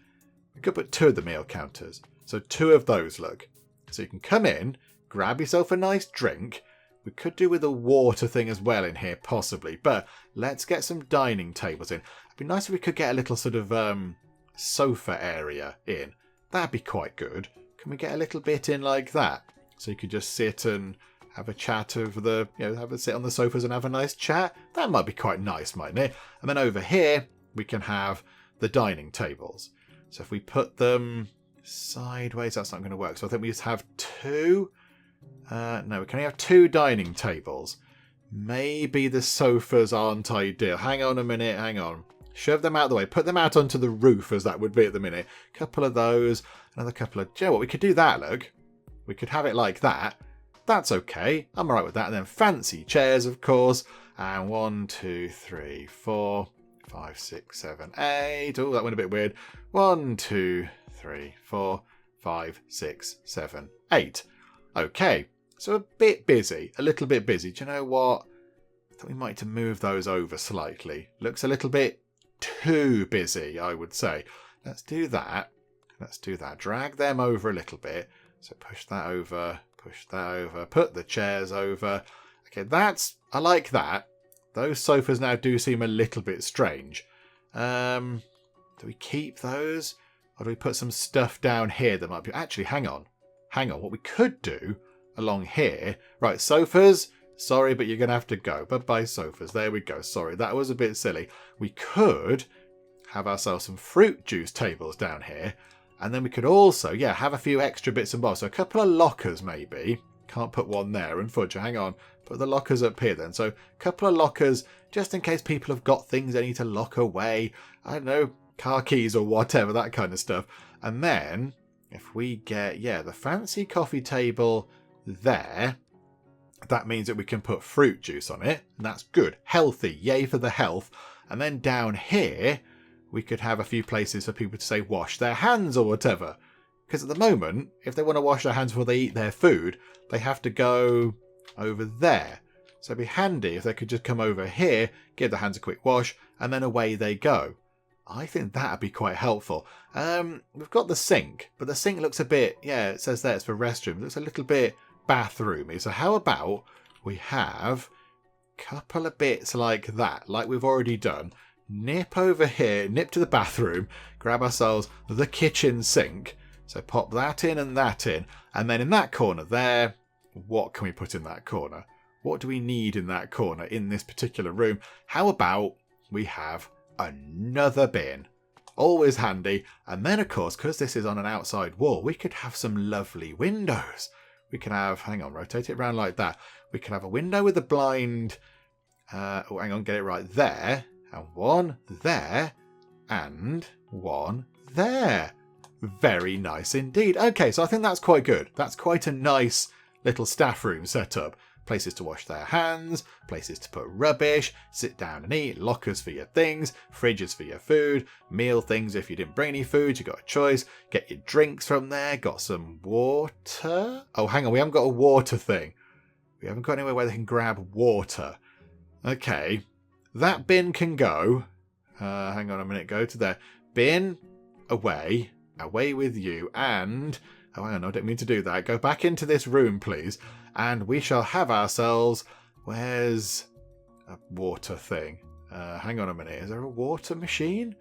We could put two of the meal counters. So two of those, look. So you can come in, grab yourself a nice drink. We could do with a water thing as well in here, possibly. But let's get some dining tables in. It'd be nice if we could get a little sort of sofa area in. That'd be quite good. Can we get a little bit in like that? So you could just sit and have a chat over have a sit on the sofas and have a nice chat. That might be quite nice, mightn't it? And then over here, we can have the dining tables. So if we put them sideways, that's not going to work. So I think we just have two. No, we can only have two dining tables. Maybe the sofas aren't ideal. Hang on a minute, hang on. Shove them out of the way. Put them out onto the roof, as that would be at the minute. Couple of those. Another couple of... Do you know what? We could do that, look. We could have it like that. That's okay. I'm alright with that. And then fancy chairs, of course. And 1, 2, 3, 4, 5, 6, 7, 8. Oh, that went a bit weird. 1, 2, 3, 4, 5, 6, 7, 8. Okay. So a bit busy. A little bit busy. Do you know what? I thought we might have to move those over slightly. Looks a little bit too busy, I would say. Let's do that. Let's do that. Drag them over a little bit. So push that over, put the chairs over. Okay, I like that. Those sofas now do seem a little bit strange. Do we keep those? Or do we put some stuff down here that might be... Actually, hang on. What we could do along here... Right, sofas. Sorry, but you're going to have to go. Bye-bye, sofas. There we go. Sorry, that was a bit silly. We could have ourselves some fruit juice tables down here. And then we could also, have a few extra bits and bobs. So a couple of lockers, maybe. Can't put one there, unfortunately. Hang on. Put the lockers up here then. So a couple of lockers, just in case people have got things they need to lock away. I don't know, car keys or whatever, that kind of stuff. And then, if we get, the fancy coffee table there, that means that we can put fruit juice on it. And that's good. Healthy. Yay for the health. And then down here, we could have a few places for people to say wash their hands or whatever. Because at the moment, if they want to wash their hands before they eat their food, they have to go over there. So it'd be handy if they could just come over here, give their hands a quick wash, and then away they go. I think that'd be quite helpful. We've got the sink, but the sink looks a bit, yeah, it says there it's for restrooms. It looks a little bit bathroomy. So how about we have a couple of bits like that, like we've already done. Nip over here, nip to the bathroom, grab ourselves the kitchen sink. So pop that in and that in. And then in that corner there, what can we put in that corner? What do we need in that corner in this particular room? How about we have another bin? Always handy. And then, of course, because this is on an outside wall, we could have some lovely windows. We can have, hang on, rotate it around like that. We can have a window with a blind, oh, hang on, get it right there. And one there. And one there. Very nice indeed. Okay, so I think that's quite good. That's quite a nice little staff room setup. Places to wash their hands, places to put rubbish, sit down and eat, lockers for your things, fridges for your food, meal things if you didn't bring any food, you got a choice. Get your drinks from there, got some water. Oh, hang on, we haven't got a water thing. We haven't got anywhere where they can grab water. Okay, that bin can go. Hang on a minute, go to there. Bin, away. Away with you, and oh, hang on, I don't mean to do that. Go back into this room, please, and we shall have ourselves. Where's a water thing? Hang on a minute. Is there a water machine?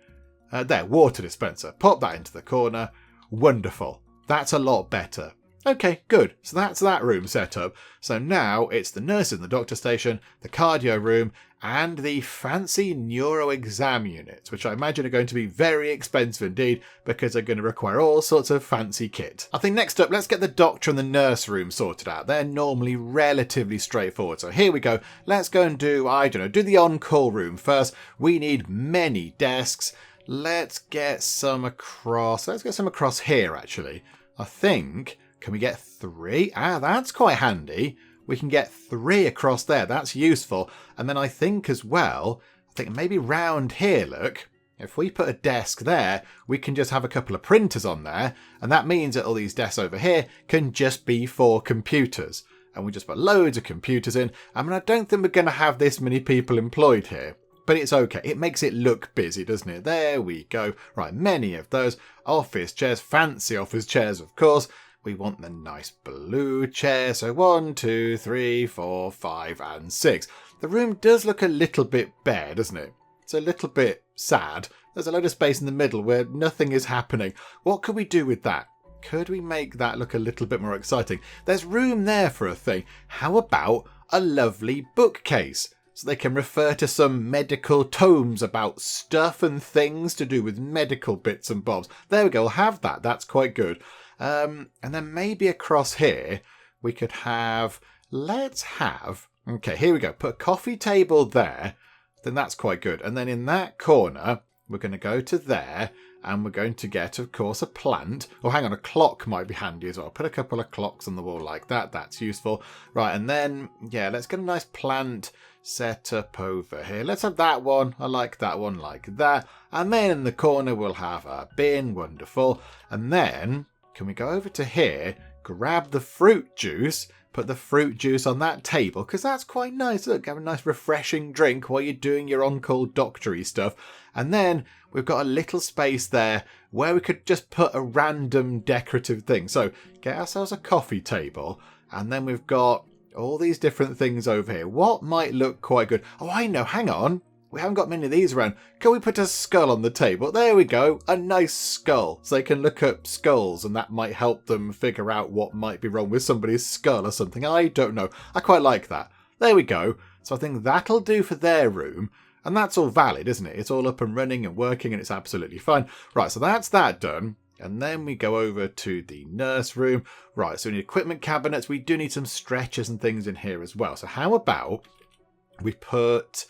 There, water dispenser. Pop that into the corner. Wonderful. That's a lot better. Okay, good. So that's that room set up. So now it's the nurses in the doctor station, the cardio room, and the fancy neuro exam units, which I imagine are going to be very expensive indeed because they're going to require all sorts of fancy kit. I think next up, let's get the doctor and the nurse room sorted out. They're normally relatively straightforward. So here we go. Let's go and do, I don't know, do the on-call room first. We need many desks. Let's get some across. Let's get some across here, actually. I think... Can we get 3? Ah, that's quite handy. We can get 3 across there. That's useful. And then I think as well, I think maybe round here, look, if we put a desk there, we can just have a couple of printers on there. And that means that all these desks over here can just be for computers. And we just put loads of computers in. I mean, I don't think we're going to have this many people employed here. But it's okay. It makes it look busy, doesn't it? There we go. Right, many of those. Office chairs, fancy office chairs, of course. We want the nice blue chair. So 1, 2, 3, 4, 5, and 6. The room does look a little bit bare, doesn't it? It's a little bit sad. There's a load of space in the middle where nothing is happening. What could we do with that? Could we make that look a little bit more exciting? There's room there for a thing. How about a lovely bookcase? So they can refer to some medical tomes about stuff and things to do with medical bits and bobs. There we go. We'll have that. That's quite good. And then maybe across here, we could have, let's have, okay, here we go. Put a coffee table there. Then that's quite good. And then in that corner, we're going to go to there and we're going to get, of course, a plant. Oh, hang on, a clock might be handy as well. Put a couple of clocks on the wall like that. That's useful. Right, and then, yeah, let's get a nice plant set up over here. Let's have that one. I like that one like that. And then in the corner, we'll have a bin. Wonderful. And then... can we go over to here, grab the fruit juice, put the fruit juice on that table, because that's quite nice. Look, have a nice refreshing drink while you're doing your on-call doctory stuff. And then we've got a little space there where we could just put a random decorative thing. So get ourselves a coffee table, and then we've got all these different things over here. What might look quite good? Oh, I know, hang on. We haven't got many of these around. Can we put a skull on the table? There we go. A nice skull. So they can look at skulls and that might help them figure out what might be wrong with somebody's skull or something. I don't know. I quite like that. There we go. So I think that'll do for their room. And that's all valid, isn't it? It's all up and running and working and it's absolutely fine. Right, so that's that done. And then we go over to the nurse room. Right, so we need equipment cabinets. We do need some stretchers and things in here as well. So how about we put...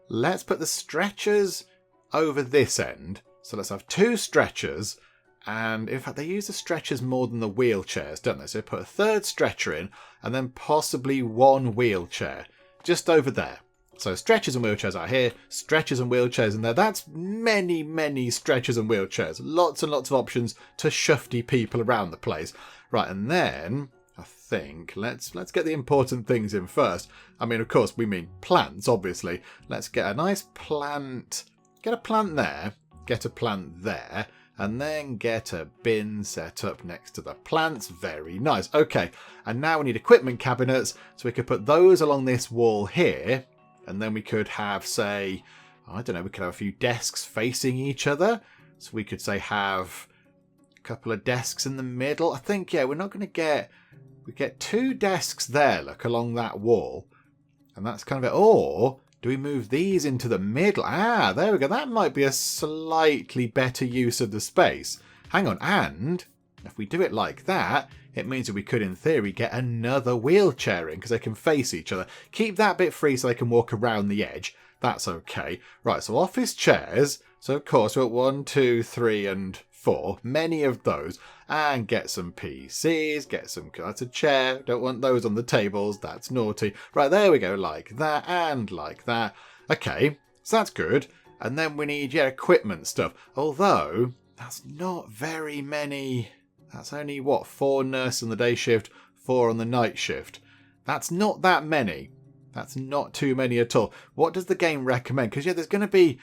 let's put the stretchers over this end. So let's have 2 stretchers. And in fact, they use the stretchers more than the wheelchairs, don't they? So put a 3rd stretcher in and then possibly 1 wheelchair just over there. So stretchers and wheelchairs out here, stretchers and wheelchairs in there. That's many, many stretchers and wheelchairs. Lots and lots of options to shufty people around the place. Right, and then I think let's get the important things in first. I mean, of course, we mean plants, obviously. Let's get a nice plant. Get a plant there. Get a plant there. And then get a bin set up next to the plants. Very nice. Okay, and now we need equipment cabinets. So we could put those along this wall here. And then we could have, say, I don't know, we could have a few desks facing each other. So we could, say, have a couple of desks in the middle. I think, yeah, we're not going to get... We get 2 desks there, look, along that wall. And that's kind of it. Or do we move these into the middle? Ah, there we go. That might be a slightly better use of the space. Hang on. And if we do it like that, it means that we could, in theory, get another wheelchair in because they can face each other. Keep that bit free so they can walk around the edge. That's okay. Right, so office chairs. So, of course, we're at 1, 2, 3 and 4. Many of those. And get some PCs. Get some... That's a chair. Don't want those on the tables. That's naughty. Right, there we go. Like that and like that. Okay, so that's good. And then we need, yeah, equipment stuff. Although, that's not very many... That's only, what, 4 nurses on the day shift, 4 on the night shift. That's not that many. That's not too many at all. What does the game recommend? Because, yeah, there's going to be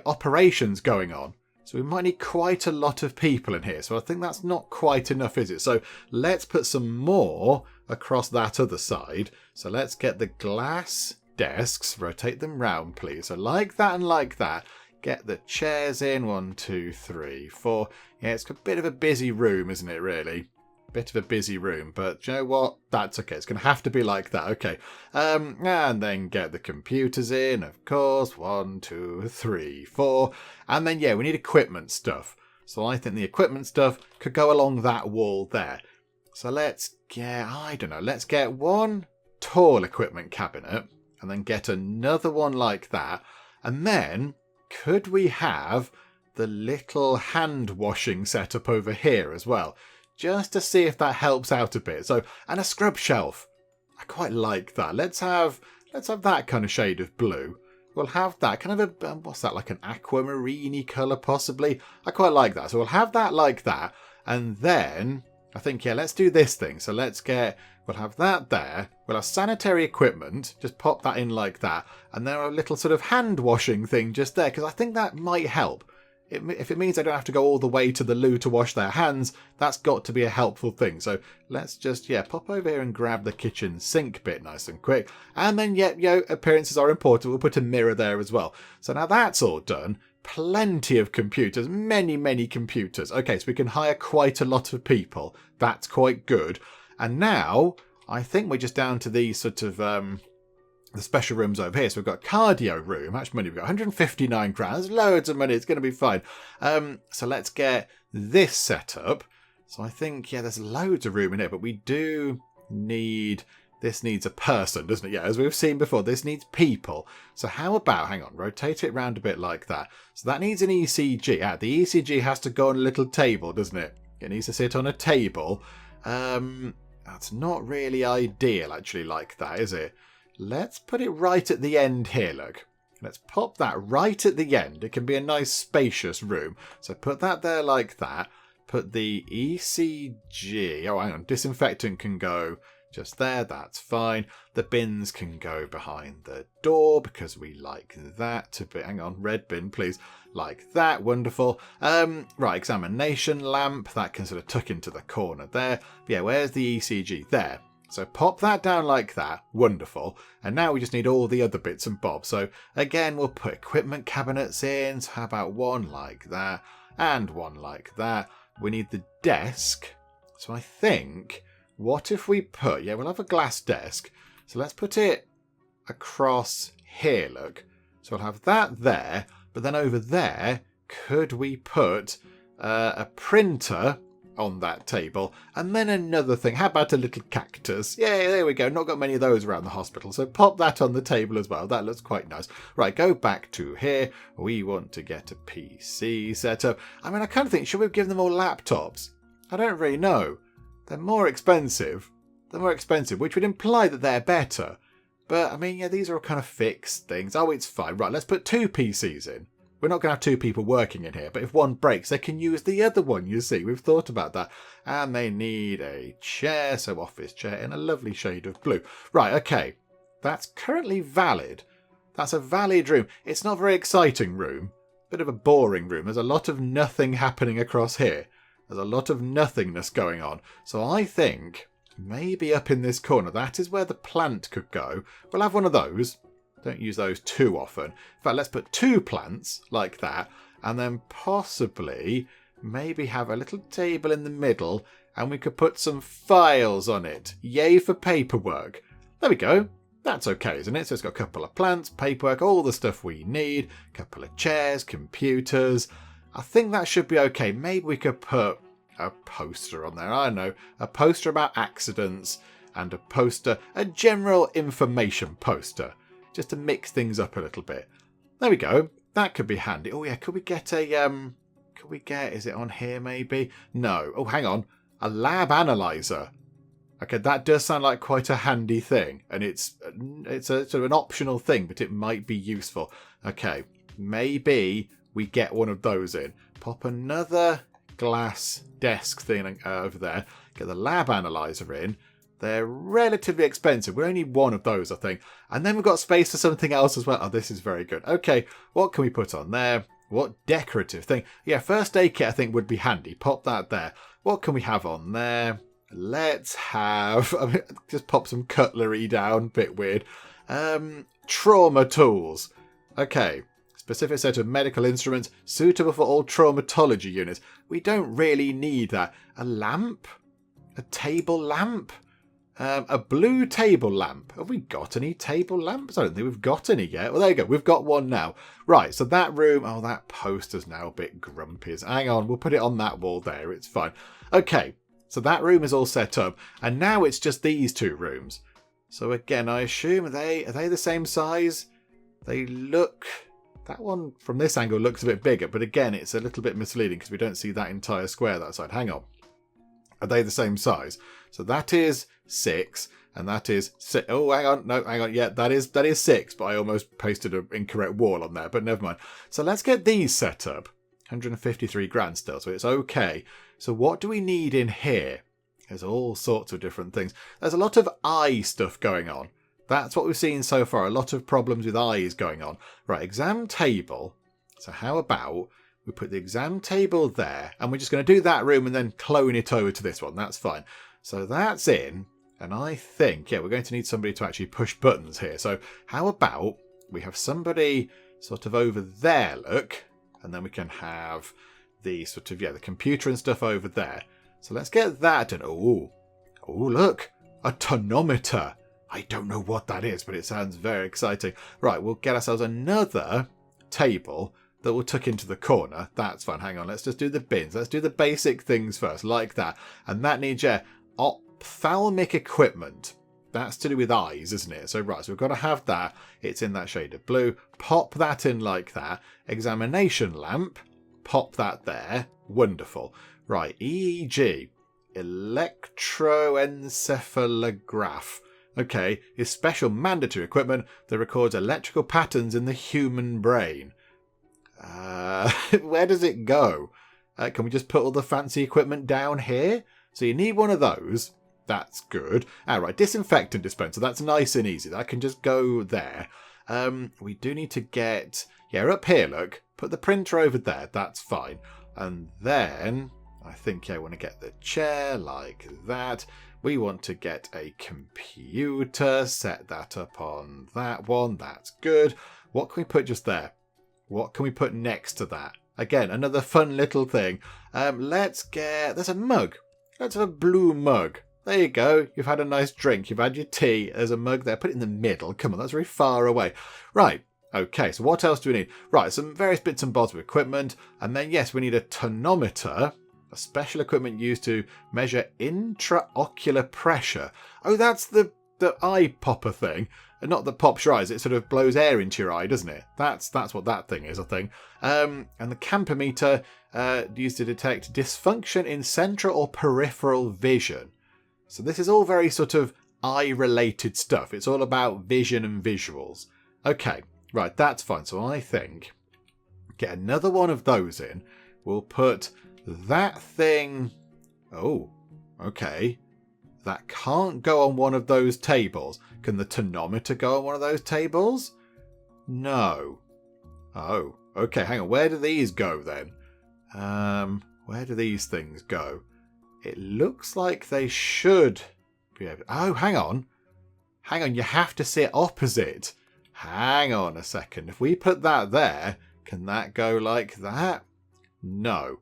operations going on. So we might need quite a lot of people in here. So I think that's not quite enough, is it? So let's put some more across that other side. So let's get the glass desks. Rotate them round, please. So like that and like that. Get the chairs in. 1, 2, 3, 4. Yeah, it's a bit of a busy room, isn't it, really? Bit of a busy room, but you know what? That's okay. It's going to have to be like that. Okay. And then get the computers in, of course. 1, 2, 3, 4. And then, yeah, we need equipment stuff. So I think the equipment stuff could go along that wall there. So let's get, I don't know, let's get one tall equipment cabinet and then get another one like that. And then could we have the little hand washing setup over here as well? Just to see if that helps out a bit. So, and a scrub shelf. I quite like that. Let's have that kind of shade of blue. We'll have that kind of a, what's that, like an aquamarine colour possibly? I quite like that. So we'll have that like that. And then, I think, yeah, let's do this thing. So we'll have that there. We'll have sanitary equipment. Just pop that in like that. And then a little sort of hand washing thing just there. Because I think that might help. If it means they don't have to go all the way to the loo to wash their hands, that's got to be a helpful thing. So let's just, yeah, pop over here and grab the kitchen sink bit nice and quick. And then, yeah, appearances are important. We'll put a mirror there as well. So now that's all done. Plenty of computers, many, many computers. Okay, so we can hire quite a lot of people. That's quite good. And now, I think we're just down to these sort of... the special rooms over here. So we've got a cardio room. How much money we've got? 159 grand. There's loads of money. It's going to be fine. So let's get this set up. So I think, yeah, there's loads of room in here, but we do need... This needs a person, doesn't it? Yeah, as we've seen before, this needs people. So how about, hang on, rotate it around a bit like that. So that needs an ECG. The ECG has to go on a little table, doesn't it? It needs to sit on a table. That's not really ideal, actually, like that, is it? Let's put it right at the end here, look. Let's pop that right at the end. It can be a nice spacious room. So put that there like that. Put the ECG... Oh, hang on. Disinfectant can go just there. That's fine. The bins can go behind the door because we like that to be... Hang on. Red bin, please. Like that. Wonderful. Right. Examination lamp. That can sort of tuck into the corner there. But yeah, where's the ECG? There. So pop that down like that. Wonderful. And now we just need all the other bits and bobs. So again, we'll put equipment cabinets in. So how about one like that and one like that? We need the desk. So I think, what if we put... Yeah, we'll have a glass desk. So let's put it across here, look. So we'll have that there. But then over there, could we put a printer... on that table, and then another thing. How about a little cactus? Yeah, there we go. Not got many of those around the hospital, so pop that on the table as well. That looks quite nice. Right, go back to here. We want to get a PC set up. I mean, I kind of think, should we give them all laptops? I don't really know. They're more expensive. Which would imply that they're better. But, I mean, yeah, these are all kind of fixed things. Oh, it's fine. Right, let's put 2 PCs in. We're not going to have 2 people working in here, but if one breaks, they can use the other one, you see. We've thought about that. And they need a chair, so office chair in a lovely shade of blue. Right, okay. That's currently valid. That's a valid room. It's not a very exciting room. Bit of a boring room. There's a lot of nothing happening across here. There's a lot of nothingness going on. So I think maybe up in this corner, that is where the plant could go. We'll have one of those. Don't use those too often. In fact, let's put 2 plants like that. And then possibly maybe have a little table in the middle. And we could put some files on it. Yay for paperwork. There we go. That's okay, isn't it? So it's got a couple of plants, paperwork, all the stuff we need. A couple of chairs, computers. I think that should be okay. Maybe we could put a poster on there. I don't know. A poster about accidents and a poster, a general information poster. Just to mix things up a little bit. There we go. That could be handy. Oh yeah, could we get is it on here maybe? No. Oh, hang on. A lab analyzer. Okay, that does sound like quite a handy thing. And it's a sort of an optional thing, but it might be useful. Okay, maybe we get one of those in. Pop another glass desk thing over there. Get the lab analyzer in. They're relatively expensive. We only need one of those, I think. And then we've got space for something else as well. Oh, this is very good. Okay, what can we put on there? What decorative thing? Yeah, first aid kit I think would be handy. Pop that there. What can we have on there? Let's have... I mean, just pop some cutlery down. Bit weird. Trauma tools. Okay. Specific set of medical instruments suitable for all traumatology units. We don't really need that. A lamp? A table lamp? A blue table lamp. Have we got any table lamps? I don't think we've got any yet. Well, there you go. We've got one now. Right, so that room... Oh, that poster's now a bit grumpy. Hang on, we'll put it on that wall there. It's fine. Okay, so that room is all set up. And now it's just these 2 rooms. So again, I assume, are they the same size? They look... That one from this angle looks a bit bigger. But again, it's a little bit misleading because we don't see that entire square that side. Hang on. Are they the same size? So that is 6, and that is 6. Oh, hang on. No, hang on. Yeah, that is 6, but I almost pasted an incorrect wall on there, but never mind. So let's get these set up. 153 grand still, so it's okay. So what do we need in here? There's all sorts of different things. There's a lot of eye stuff going on. That's what we've seen so far. A lot of problems with eyes going on. Right, exam table. So how about... we put the exam table there, and we're just going to do that room and then clone it over to this one. That's fine. So that's in, and I think, yeah, we're going to need somebody to actually push buttons here. So how about we have somebody sort of over there, look, and then we can have the sort of, yeah, the computer and stuff over there. So let's get that done. Oh, look, a tonometer. I don't know what that is, but it sounds very exciting. Right, we'll get ourselves another table that we'll tuck into the corner. That's fine. Hang on. Let's just do the bins. Let's do the basic things first, like that. And that needs, yeah, ophthalmic equipment. That's to do with eyes, isn't it? So, right, so we've got to have that. It's in that shade of blue. Pop that in like that. Examination lamp. Pop that there. Wonderful. Right, EEG. Electroencephalograph. Okay, is special mandatory equipment that records electrical patterns in the human brain. Where does it go? Can we just put all the fancy equipment down here? So you need one of those. That's good. Alright, disinfectant dispenser. That's nice and easy. That can just go there. We do need to get... yeah, up here, look. Put the printer over there. That's fine. And then... I think I want to get the chair like that. We want to get a computer. Set that up on that one. That's good. What can we put just there? What can we put next to that? Again, another fun little thing. Let's get... there's a mug. Let's have a blue mug. There you go. You've had a nice drink. You've had your tea. There's a mug there. Put it in the middle. Come on, that's very far away. Right. Okay, so what else do we need? Right, some various bits and bobs of equipment. And then, yes, we need a tonometer. A special equipment used to measure intraocular pressure. Oh, that's the eye popper thing. Not that pops your eyes, it sort of blows air into your eye, doesn't it? That's what that thing is, I think. And the campometer used to detect dysfunction in central or peripheral vision. So this is all very sort of eye-related stuff. It's all about vision and visuals. Okay, right, that's fine. So I think get another one of those in. We'll put that thing... Oh, okay. That can't go on one of those tables. Can the tonometer go on one of those tables? No. Oh, okay, hang on. Where do these go then? Where do these things go? It looks like they should be able... Oh, hang on. Hang on, you have to sit opposite. Hang on a second. If we put that there, can that go like that? No.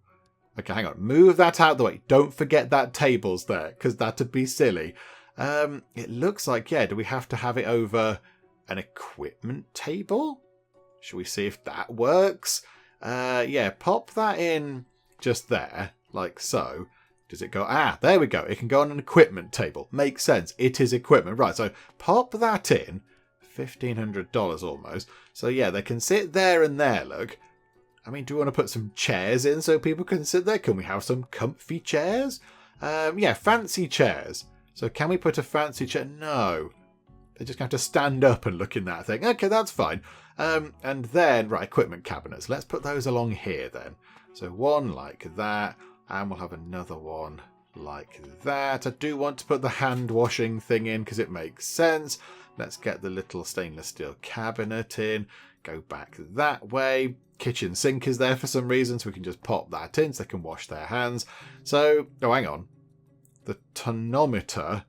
Okay, hang on. Move that out of the way. Don't forget that table's there, because that'd be silly. It looks like, yeah, do we have to have it over an equipment table? Should we see if that works? Yeah, pop that in just there, like so. Does it go? Ah, there we go. It can go on an equipment table. Makes sense. It is equipment. Right, so pop that in. $1,500 almost. So yeah, they can sit there and there, look. I mean, do we want to put some chairs in so people can sit there? Can we have some comfy chairs? Yeah, fancy chairs. So can we put a fancy chair? No. They just have to stand up and look in that thing. Okay, that's fine. And then, right, equipment cabinets. Let's put those along here then. So one like that, and we'll have another one like that. I do want to put the hand washing thing in because it makes sense. Let's get the little stainless steel cabinet in. Go back that way. Kitchen sink is there for some reason, so we can just pop that in so they can wash their hands. So, oh, hang on. The tonometer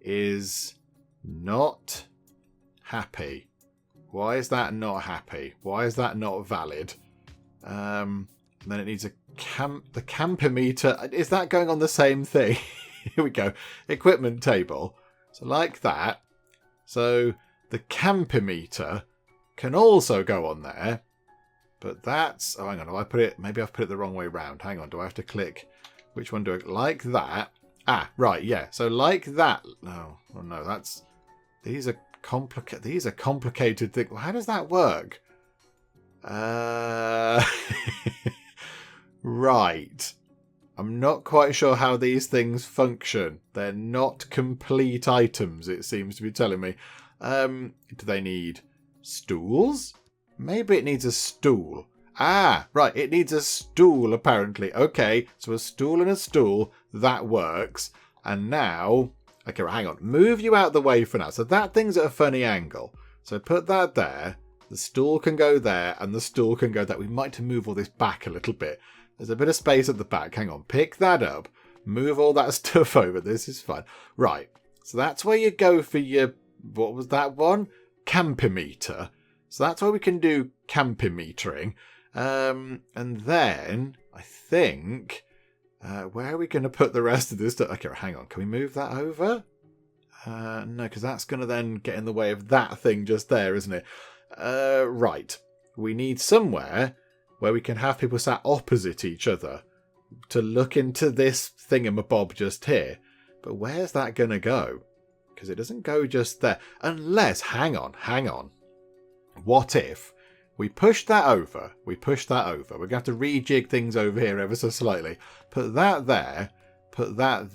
is not happy. Why is that not happy? Why is that not valid? And then it needs the campometer. Is that going on the same thing? Here we go. Equipment table. So like that. So the campometer can also go on there. But that's... Oh, hang on. Have I put it... Maybe I've put it the wrong way round. Hang on. Do I have to click... Which one do I... Like that. Ah, right. Yeah. So like that. No. Oh, no. That's... These are complicated things. How does that work? Right. I'm not quite sure how these things function. They're not complete items, it seems to be telling me. Do they need stools? Maybe it needs a stool. Ah, right. It needs a stool, apparently. Okay, so a stool and a stool. That works. And now... Okay, right, hang on. Move you out the way for now. So that thing's at a funny angle. So put that there. The stool can go there, and the stool can go there. We might have to move all this back a little bit. There's a bit of space at the back. Hang on. Pick that up. Move all that stuff over. This is fine. Right. So that's where you go for your... What was that one? Campometer. So that's where we can do campometering. And then, I think... where are we going to put the rest of this stuff? Okay, hang on. Can we move that over? No, because that's going to then get in the way of that thing just there, isn't it? Right. We need somewhere where we can have people sat opposite each other to look into this thingamabob just here. But where's that going to go? Because it doesn't go just there. Unless, hang on. What if we push that over? We're going to have to rejig things over here ever so slightly. Put that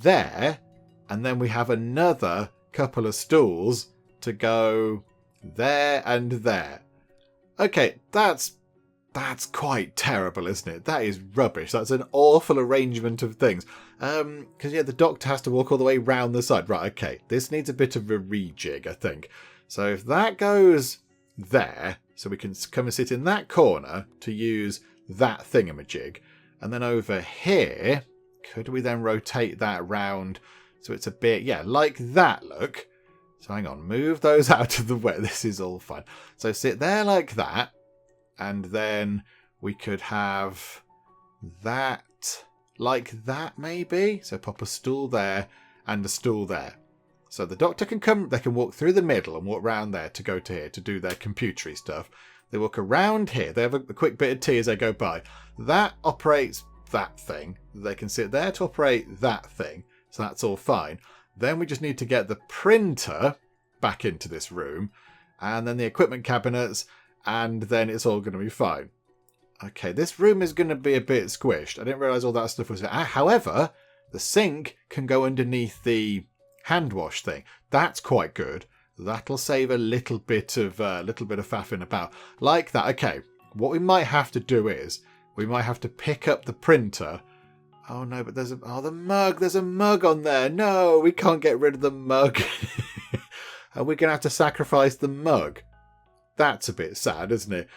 there, and then we have another couple of stools to go there and there. Okay, that's quite terrible, isn't it? That is rubbish. That's an awful arrangement of things. Because, yeah, the doctor has to walk all the way round the side. Right, okay. This needs a bit of a rejig, I think. So if that goes there, so we can come and sit in that corner to use that thingamajig. And then over here, could we then rotate that round so it's a bit, yeah, like that, look. So hang on, move those out of the way. This is all fun. So sit there like that. And then we could have that like that, maybe. So pop a stool there and a stool there. So the doctor can come, they can walk through the middle and walk round there to go to here to do their computery stuff. They walk around here. They have a quick bit of tea as they go by. That operates that thing. They can sit there to operate that thing. So that's all fine. Then we just need to get the printer back into this room. And then the equipment cabinets. And then it's all going to be fine. Okay, this room is going to be a bit squished. I didn't realise all that stuff was there. However, the sink can go underneath the hand wash thing. That's quite good. That'll save a little bit of faffing about. Like that. Okay, what we might have to do is we might have to pick up the printer. Oh no, but there's the mug. There's a mug on there. No, we can't get rid of the mug. Are we going to have to sacrifice the mug? That's a bit sad, isn't it?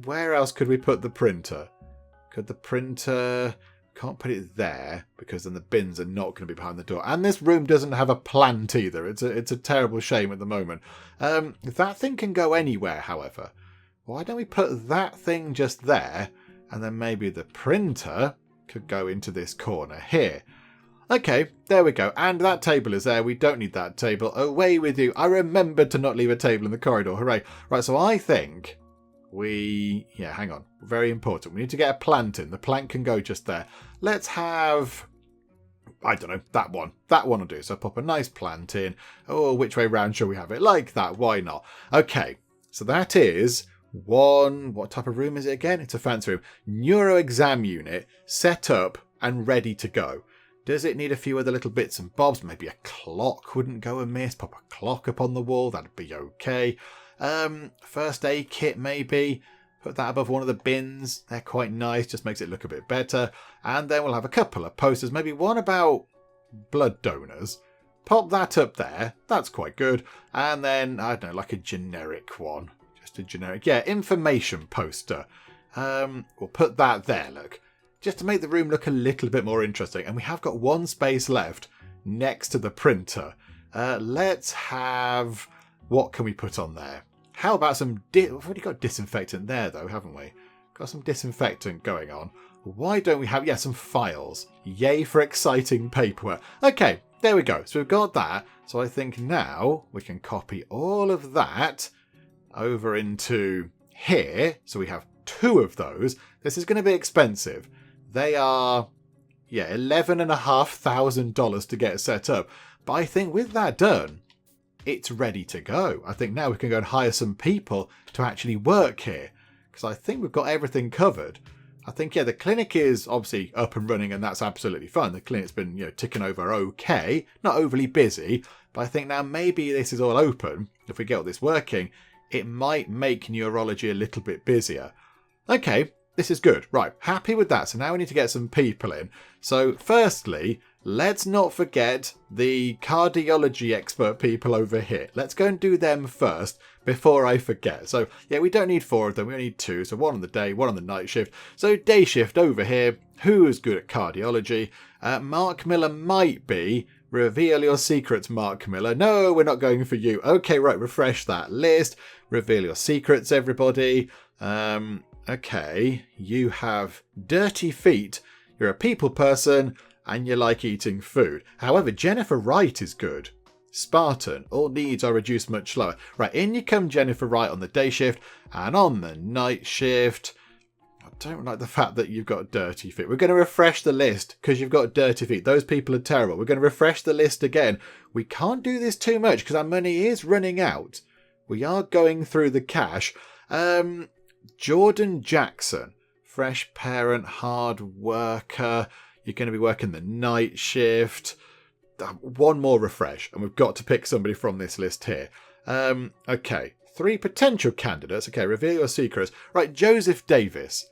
Where else could we put the printer? Could the printer... Can't put it there because then the bins are not going to be behind the door. And this room doesn't have a plant either. It's a terrible shame at the moment. That thing can go anywhere, however. Why don't we put that thing just there? And then maybe the printer could go into this corner here. Okay, there we go. And that table is there. We don't need that table. Away with you. I remembered to not leave a table in the corridor. Hooray. Right, so I think... hang on. Very important. We need to get a plant in. The plant can go just there. Let's have... I don't know. That one. That one will do. So pop a nice plant in. Oh, which way round shall we have it? Like that. Why not? Okay. So that is one... What type of room is it again? It's a fancy room. Neuro exam unit set up and ready to go. Does it need a few other little bits and bobs? Maybe a clock wouldn't go amiss. Pop a clock up on the wall. That'd be okay. First aid kit maybe. Put that above one of the bins. They're quite nice. Just makes it look a bit better. And then we'll have a couple of posters. Maybe one about blood donors. Pop that up there. That's quite good. And then, I don't know, like a generic one. Just a generic. Yeah, information poster. We'll put that there, look. Just to make the room look a little bit more interesting. And we have got one space left next to the printer. Let's have... What can we put on there? How about some... We've already got disinfectant there, though, haven't we? Got some disinfectant going on. Why don't we have... Yeah, some files. Yay for exciting paperwork. Okay, there we go. So we've got that. So I think now we can copy all of that over into here. So we have 2 of those. This is going to be expensive. They are... Yeah, $11,500 to get set up. But I think with that done... It's ready to go. I think now we can go and hire some people to actually work here. Because I think we've got everything covered. I think, yeah, the clinic is obviously up and running and that's absolutely fine. The clinic's been, ticking over okay. Not overly busy. But I think now maybe this is all open. If we get all this working, it might make neurology a little bit busier. Okay, this is good. Right, happy with that. So now we need to get some people in. So firstly... Let's not forget the cardiology expert people over here. Let's go and do them first before I forget. So, yeah, we don't need 4 of them. We only need 2. So 1 on the day, 1 on the night shift. So day shift over here. Who is good at cardiology? Mark Miller might be. Reveal your secrets, Mark Miller. No, we're not going for you. Okay, right, refresh that list. Reveal your secrets, everybody. Okay, you have dirty feet. You're a people person. And you like eating food. However, Jennifer Wright is good. Spartan. All needs are reduced much slower. Right, in you come Jennifer Wright on the day shift. And on the night shift... I don't like the fact that you've got dirty feet. We're going to refresh the list because you've got dirty feet. Those people are terrible. We're going to refresh the list again. We can't do this too much because our money is running out. We are going through the cash. Jordan Jackson. Fresh parent, hard worker... You're going to be working the night shift. One more refresh. And we've got to pick somebody from this list here. Okay. 3 potential candidates. Okay, reveal your secrets. Right, Joseph Davis.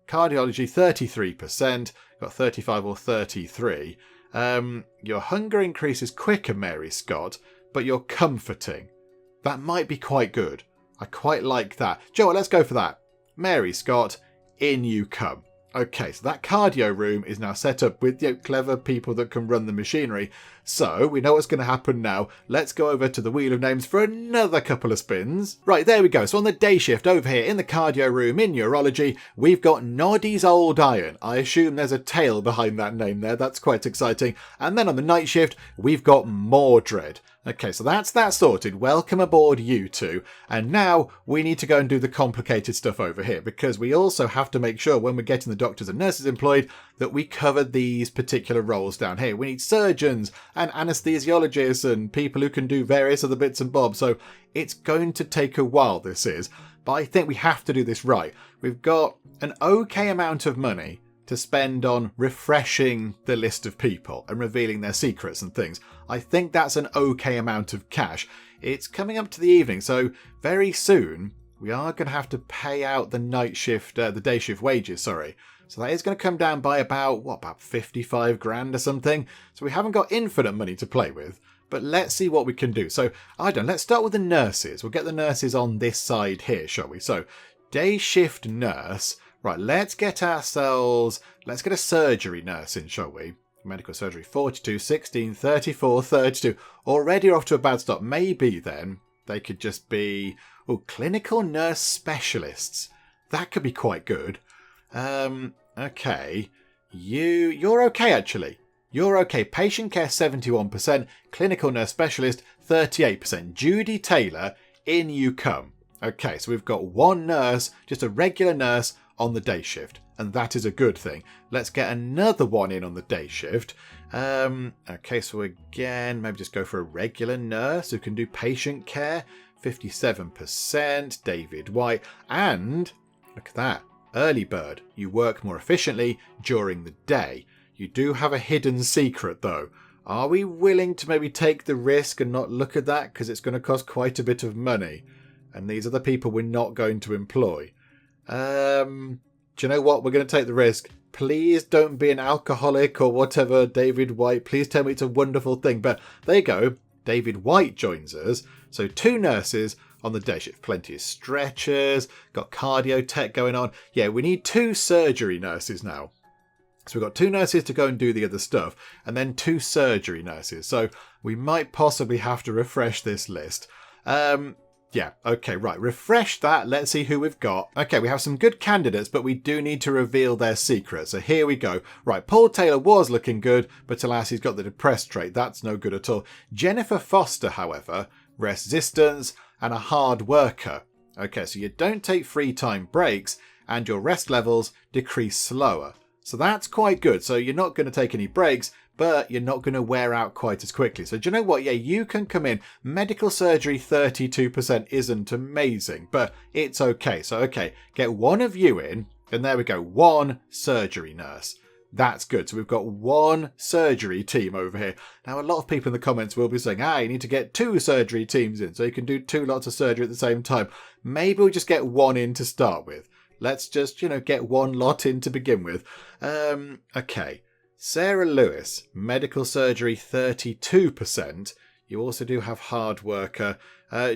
Cardiology, 33%. Got 35 or 33. Your hunger increases quicker, Mary Scott. But you're comforting. That might be quite good. I quite like that. Joe, let's go for that. Mary Scott, in you come. Okay, so that cardio room is now set up with clever people that can run the machinery. So, we know what's going to happen now. Let's go over to the Wheel of Names for another couple of spins. Right, there we go. So on the day shift over here in the cardio room in Neurology, we've got Noddy's Old Iron. I assume there's a tail behind that name there. That's quite exciting. And then on the night shift, we've got Mordred. Okay, so that's that sorted. Welcome aboard, you two. And now we need to go and do the complicated stuff over here because we also have to make sure when we're getting the doctors and nurses employed that we cover these particular roles down here. We need surgeons and anesthesiologists and people who can do various other bits and bobs. So it's going to take a while, this is. But I think we have to do this right. We've got an okay amount of money to spend on refreshing the list of people and revealing their secrets and things. I think that's an okay amount of cash. It's coming up to the evening, so very soon we are going to have to pay out the the day shift wages, sorry. So that is going to come down by about 55 grand or something. So we haven't got infinite money to play with, but let's see what we can do. So let's start with the nurses. We'll get the nurses on this side here, shall we? So day shift nurse. Right, let's get a surgery nurse in, shall we? Medical surgery, 42, 16, 34, 32. Already off to a bad start. Maybe then they could just be clinical nurse specialists. That could be quite good. Okay. You're okay, actually. You're okay. Patient care, 71%. Clinical nurse specialist, 38%. Judy Taylor, in you come. Okay, so we've got one nurse, just a regular nurse, on the day shift, and that is a good thing. Let's get another one in on the day shift. Okay, so again, maybe just go for a regular nurse who can do patient care. 57%, David White, and look at that, early bird. You work more efficiently during the day. You do have a hidden secret though. Are we willing to maybe take the risk and not look at that, because it's going to cost quite a bit of money, and these are the people we're not going to employ? Do you know what? We're going to take the risk. Please don't be an alcoholic or whatever, David White. Please tell me it's a wonderful thing. But there you go. David White joins us. So 2 nurses on the day shift. Plenty of stretchers. Got cardio tech going on. Yeah, we need 2 surgery nurses now. So we've got 2 nurses to go and do the other stuff. And then 2 surgery nurses. So we might possibly have to refresh this list. Yeah, okay, right. Refresh that. Let's see who we've got. Okay, we have some good candidates, but we do need to reveal their secret. So here we go. Right, Paul Taylor was looking good, but alas, he's got the depressed trait. That's no good at all. Jennifer Foster, however, resistance and a hard worker. Okay, so you don't take free time breaks and your rest levels decrease slower. So that's quite good. So you're not going to take any breaks, but you're not going to wear out quite as quickly. So do you know what? Yeah, you can come in. Medical surgery, 32% isn't amazing, but it's okay. So, okay, get one of you in, and there we go. 1 surgery nurse. That's good. So we've got 1 surgery team over here. Now, a lot of people in the comments will be saying, you need to get 2 surgery teams in, so you can do 2 lots of surgery at the same time. Maybe we'll just get 1 in to start with. Let's just, get 1 lot in to begin with. Okay. Sarah Lewis, medical surgery, 32%. You also do have hard worker.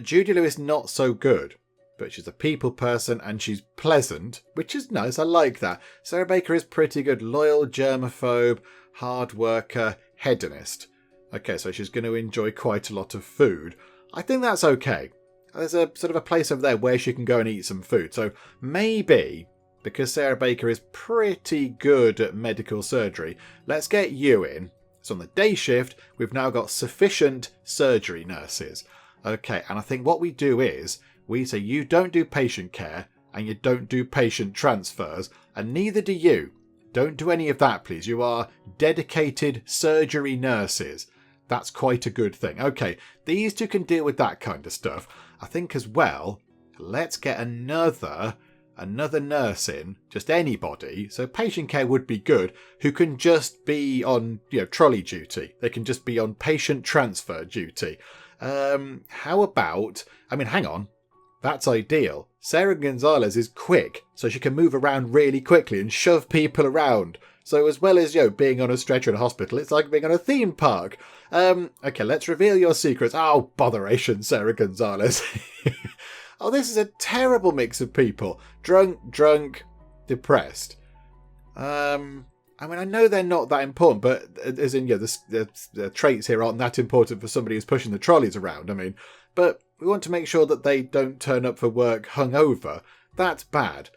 Judy Lewis, not so good, but she's a people person and she's pleasant, which is nice. I like that. Sarah Baker is pretty good. Loyal, germaphobe, hard worker, hedonist. Okay, so she's going to enjoy quite a lot of food. I think that's okay. There's a sort of a place over there where she can go and eat some food. So maybe, because Sarah Baker is pretty good at medical surgery, let's get you in. So on the day shift, we've now got sufficient surgery nurses. Okay, and I think what we do is, we say you don't do patient care, and you don't do patient transfers, and neither do you. Don't do any of that, please. You are dedicated surgery nurses. That's quite a good thing. Okay, these 2 can deal with that kind of stuff. I think as well, let's get another nurse in, just anybody. So patient care would be good, who can just be on, trolley duty. They can just be on patient transfer duty. How about, hang on. That's ideal. Sarah Gonzalez is quick, so she can move around really quickly and shove people around. So as well as, being on a stretcher in a hospital, it's like being on a theme park. Okay, let's reveal your secrets. Oh, botheration, Sarah Gonzalez. Oh, this is a terrible mix of people. Drunk, depressed. I know they're not that important, but as in, the traits here aren't that important for somebody who's pushing the trolleys around. But we want to make sure that they don't turn up for work hungover. That's bad.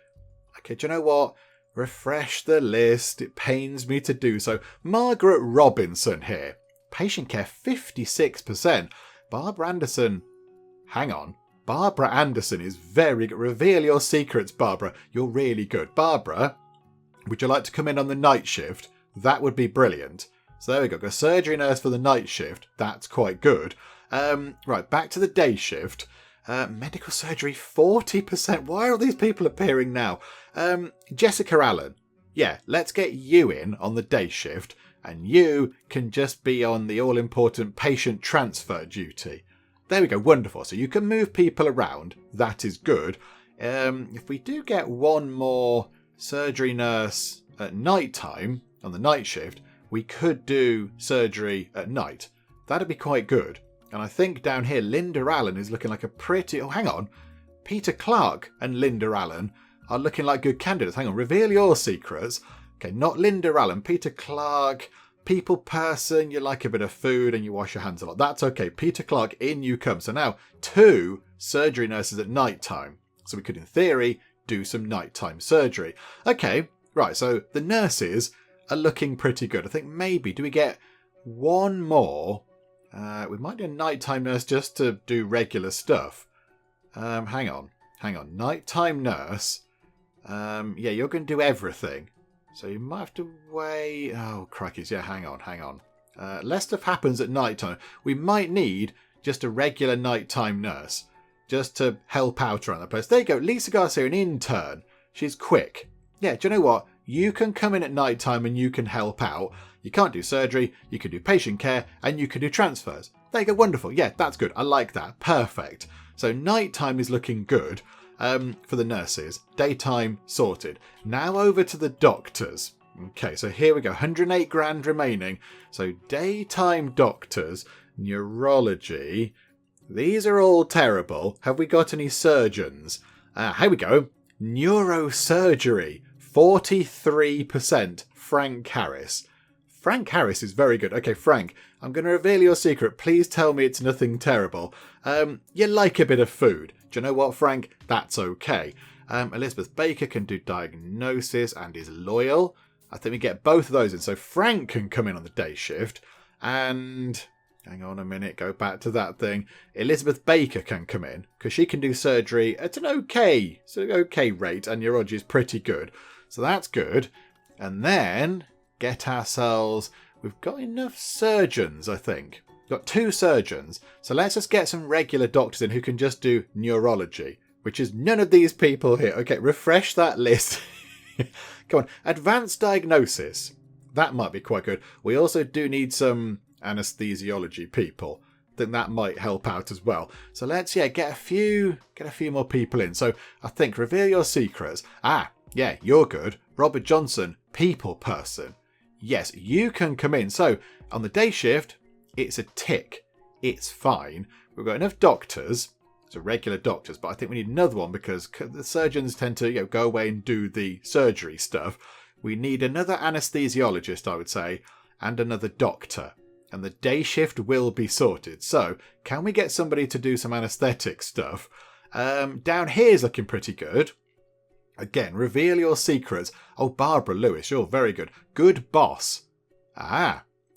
Okay, do you know what? Refresh the list. It pains me to do so. Margaret Robinson here. Patient care, 56%. Barbara Anderson. Hang on. Barbara Anderson is very good. Reveal your secrets, Barbara. You're really good. Barbara, would you like to come in on the night shift? That would be brilliant. So there we go. Got a surgery nurse for the night shift. That's quite good. Right, back to the day shift. Medical surgery, 40%. Why are all these people appearing now? Jessica Allen. yeah, let's get you in on the day shift, and you can just be on the all-important patient transfer duty. There we go, wonderful. So you can move people around. That is good. If we do get one more surgery nurse at night time, on the night shift, we could do surgery at night. That'd be quite good. And I think down here, Linda Allen is looking like a pretty... Oh, hang on. Peter Clark and Linda Allen are looking like good candidates. Hang on, reveal your secrets. Okay, not Linda Allen. Peter Clark, people person, you like a bit of food and you wash your hands a lot. That's okay. Peter Clark, in you come. So now 2 surgery nurses at night time. So we could, in theory, do some nighttime surgery. Okay, right, so the nurses are looking pretty good. I think maybe, do we get one more? We might do a nighttime nurse just to do regular stuff. Hang on. Nighttime nurse. Yeah, you're going to do everything. So you might have to wait. Oh, crikeys. Yeah, hang on. Less stuff happens at nighttime. We might need just a regular nighttime nurse just to help out around the place. There you go. Lisa Garcia, an intern. She's quick. Yeah, do you know what? You can come in at nighttime and you can help out. You can't do surgery, you can do patient care, and you can do transfers. There you go, wonderful. Yeah, that's good. I like that. Perfect. So nighttime is looking good for the nurses. Daytime sorted. Now over to the doctors. Okay, so here we go. 108 grand remaining. So daytime doctors, neurology. These are all terrible. Have we got any surgeons? Here we go. Neurosurgery. 43%. Frank Harris. Frank Harris is very good. Okay, Frank, I'm going to reveal your secret. Please tell me it's nothing terrible. You like a bit of food. Do you know what, Frank? That's okay. Elizabeth Baker can do diagnosis and is loyal. I think we get both of those in. So Frank can come in on the day shift. And hang on a minute, go back to that thing. Elizabeth Baker can come in because she can do surgery at an okay rate, and neurology is pretty good. So that's good. And then get ourselves... We've got enough surgeons, I think. We've got 2 surgeons. So let's just get some regular doctors in who can just do neurology, which is none of these people here. Okay, refresh that list. Come on. Advanced diagnosis. That might be quite good. We also do need some anesthesiology people. I think that might help out as well. So let's get a few more people in. So I think reveal your secrets. Yeah, you're good. Robert Johnson, people person. Yes, you can come in. So on the day shift, it's a tick. It's fine. We've got enough doctors, so regular doctors, but I think we need another one because the surgeons tend to go away and do the surgery stuff. We need another anesthesiologist, I would say, and another doctor. And the day shift will be sorted. So can we get somebody to do some anaesthetic stuff? Down here is looking pretty good. Again, reveal your secrets. Oh, Barbara Lewis, you're very good. Good boss.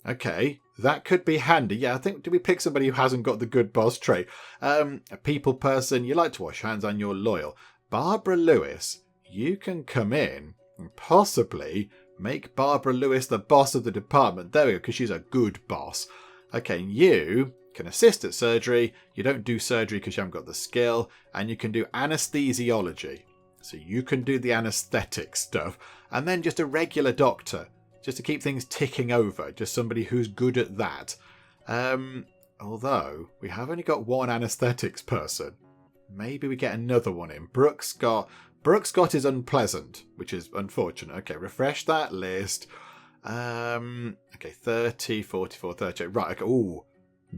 Okay. That could be handy. Yeah, I think, do we pick somebody who hasn't got the good boss trait? A people person, you like to wash hands and you're loyal. Barbara Lewis, you can come in and possibly make Barbara Lewis the boss of the department. There we go, because she's a good boss. Okay, you can assist at surgery. You don't do surgery because you haven't got the skill. And you can do anesthesiology. So you can do the anaesthetic stuff. And then just a regular doctor, just to keep things ticking over. Just somebody who's good at that. Although, we have only got one anaesthetics person. Maybe we get another one in. Brooke Scott is unpleasant, which is unfortunate. Okay, refresh that list. Okay, 30, 44, 38. Right, okay. Ooh.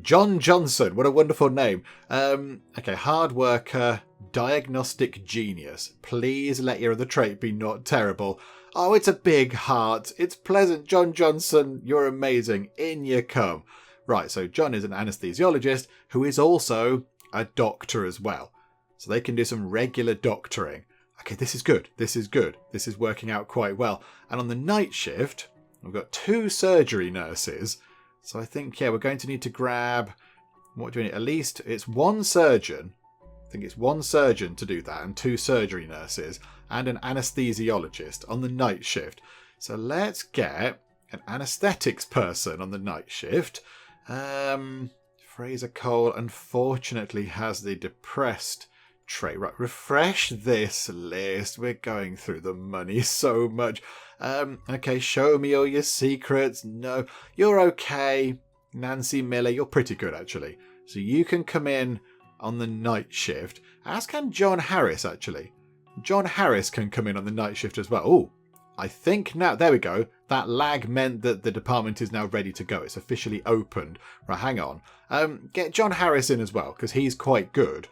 John Johnson. What a wonderful name. Okay, hard worker, diagnostic genius. Please let your other trait be not terrible. Oh, it's a big heart. It's pleasant. John Johnson, you're amazing. In you come. Right, so John is an anesthesiologist who is also a doctor as well. So they can do some regular doctoring. Okay, this is good. This is good. This is working out quite well. And on the night shift, we've got 2 surgery nurses. So I think, we're going to need to grab... What do we need? At least it's 1 surgeon. I think it's 1 surgeon to do that and 2 surgery nurses and an anesthesiologist on the night shift. So let's get an anaesthetics person on the night shift. Fraser Cole unfortunately has the depressed tray. Right, refresh this list. We're going through the money so much. Okay, show me all your secrets. No, you're okay. Nancy Miller, you're pretty good, actually. So you can come in on the night shift. As can John Harris, actually. John Harris can come in on the night shift as well. Oh, I think now, there we go. That lag meant that the department is now ready to go. It's officially opened. Right, hang on. Get John Harris in as well, because he's quite good.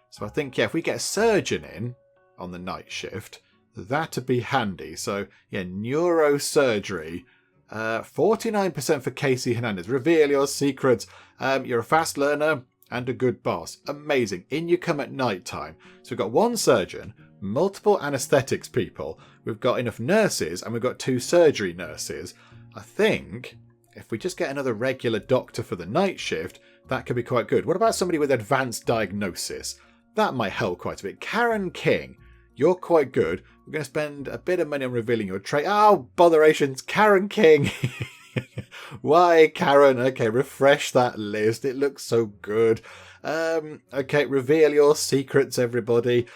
So I think, yeah, if we get a surgeon in on the night shift, that'd be handy. So, yeah, neurosurgery. 49% for Casey Hernandez. Reveal your secrets. You're a fast learner and a good boss. Amazing. In you come at night time. So we've got one surgeon, multiple anaesthetics people. We've got enough nurses and we've got 2 surgery nurses. I think if we just get another regular doctor for the night shift, that could be quite good. What about somebody with advanced diagnosis? That might help quite a bit. Karen King, you're quite good. We're going to spend a bit of money on revealing your trait. Oh, botherations. Karen King. Why, Karen? Okay, refresh that list. It looks so good. Okay, reveal your secrets, everybody.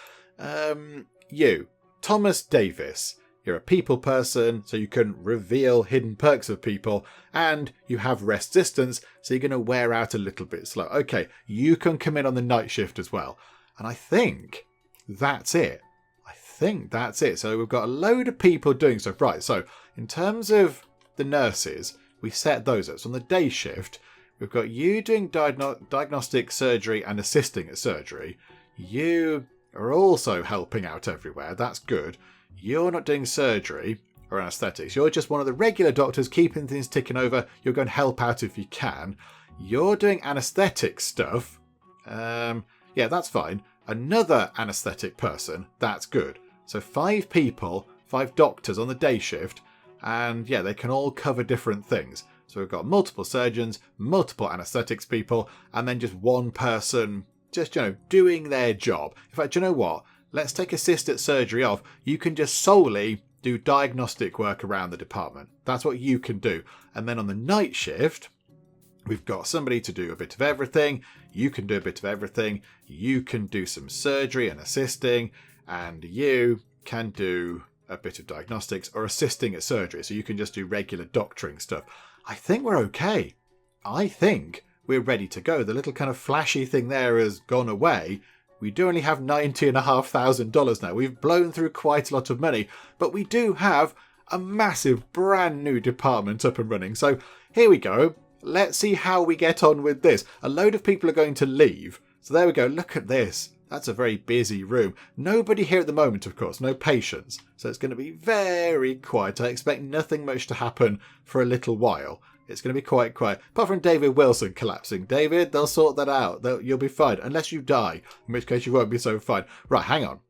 You, Thomas Davis. You're a people person, so you can reveal hidden perks of people, and you have resistance, so you're going to wear out a little bit slow. Okay, you can come in on the night shift as well. And I think that's it. So we've got a load of people doing stuff. Right, so in terms of the nurses, we set those up. So on the day shift, we've got you doing diagnostic surgery and assisting at surgery. You are also helping out everywhere. That's good. You're not doing surgery or anaesthetics. You're just one of the regular doctors keeping things ticking over. You're going to help out if you can. You're doing anaesthetic stuff. Yeah, that's fine. Another anaesthetic person. That's good. So 5 people, 5 doctors on the day shift. And yeah, they can all cover different things. So we've got multiple surgeons, multiple anaesthetics people, and then just one person just, doing their job. In fact, you know what? Let's take assist at surgery off. You can just solely do diagnostic work around the department. That's what you can do. And then on the night shift, we've got somebody to do a bit of everything. You can do a bit of everything. You can do some surgery and assisting. And you can do a bit of diagnostics or assisting at surgery. So you can just do regular doctoring stuff. I think we're okay. I think we're ready to go. The little kind of flashy thing there has gone away. We do only have $90,500 now. We've blown through quite a lot of money, but we do have a massive brand new department up and running. So here we go. Let's see how we get on with this. A load of people are going to leave. So there we go. Look at this. That's a very busy room. Nobody here at the moment, of course. No patients. So it's going to be very quiet. I expect nothing much to happen for a little while. It's going to be quite quiet. Apart from David Wilson collapsing. David, they'll sort that out. You'll be fine. Unless you die. In which case you won't be so fine. Right, hang on.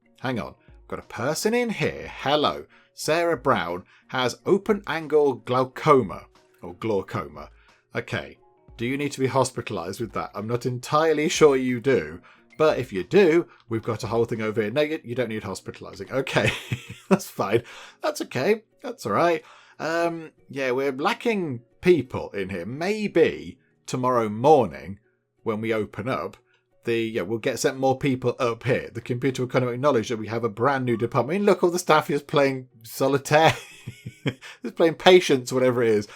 Got a person in here. Hello. Sarah Brown has open angle glaucoma. Or glaucoma. Okay. Do you need to be hospitalised with that? I'm not entirely sure you do. But if you do, we've got a whole thing over here. No, you don't need hospitalising. Okay. That's fine. That's okay. That's all right. Yeah, we're lacking people in here. Maybe tomorrow morning when we open up, we'll get sent more people up here. The computer will kind of acknowledge that we have a brand new department. I mean, look, all the staff is playing solitaire. It's playing patience, whatever it is.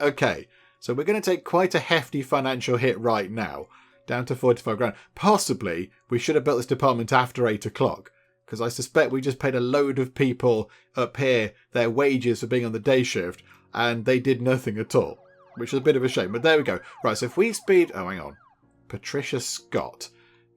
Okay. So we're going to take quite a hefty financial hit right now. Down to 45 grand. Possibly we should have built this department after 8 o'clock. Because I suspect we just paid a load of people up here their wages for being on the day shift. And they did nothing at all. Which is a bit of a shame. But there we go. Right, so if we speed... Oh, hang on. Patricia Scott.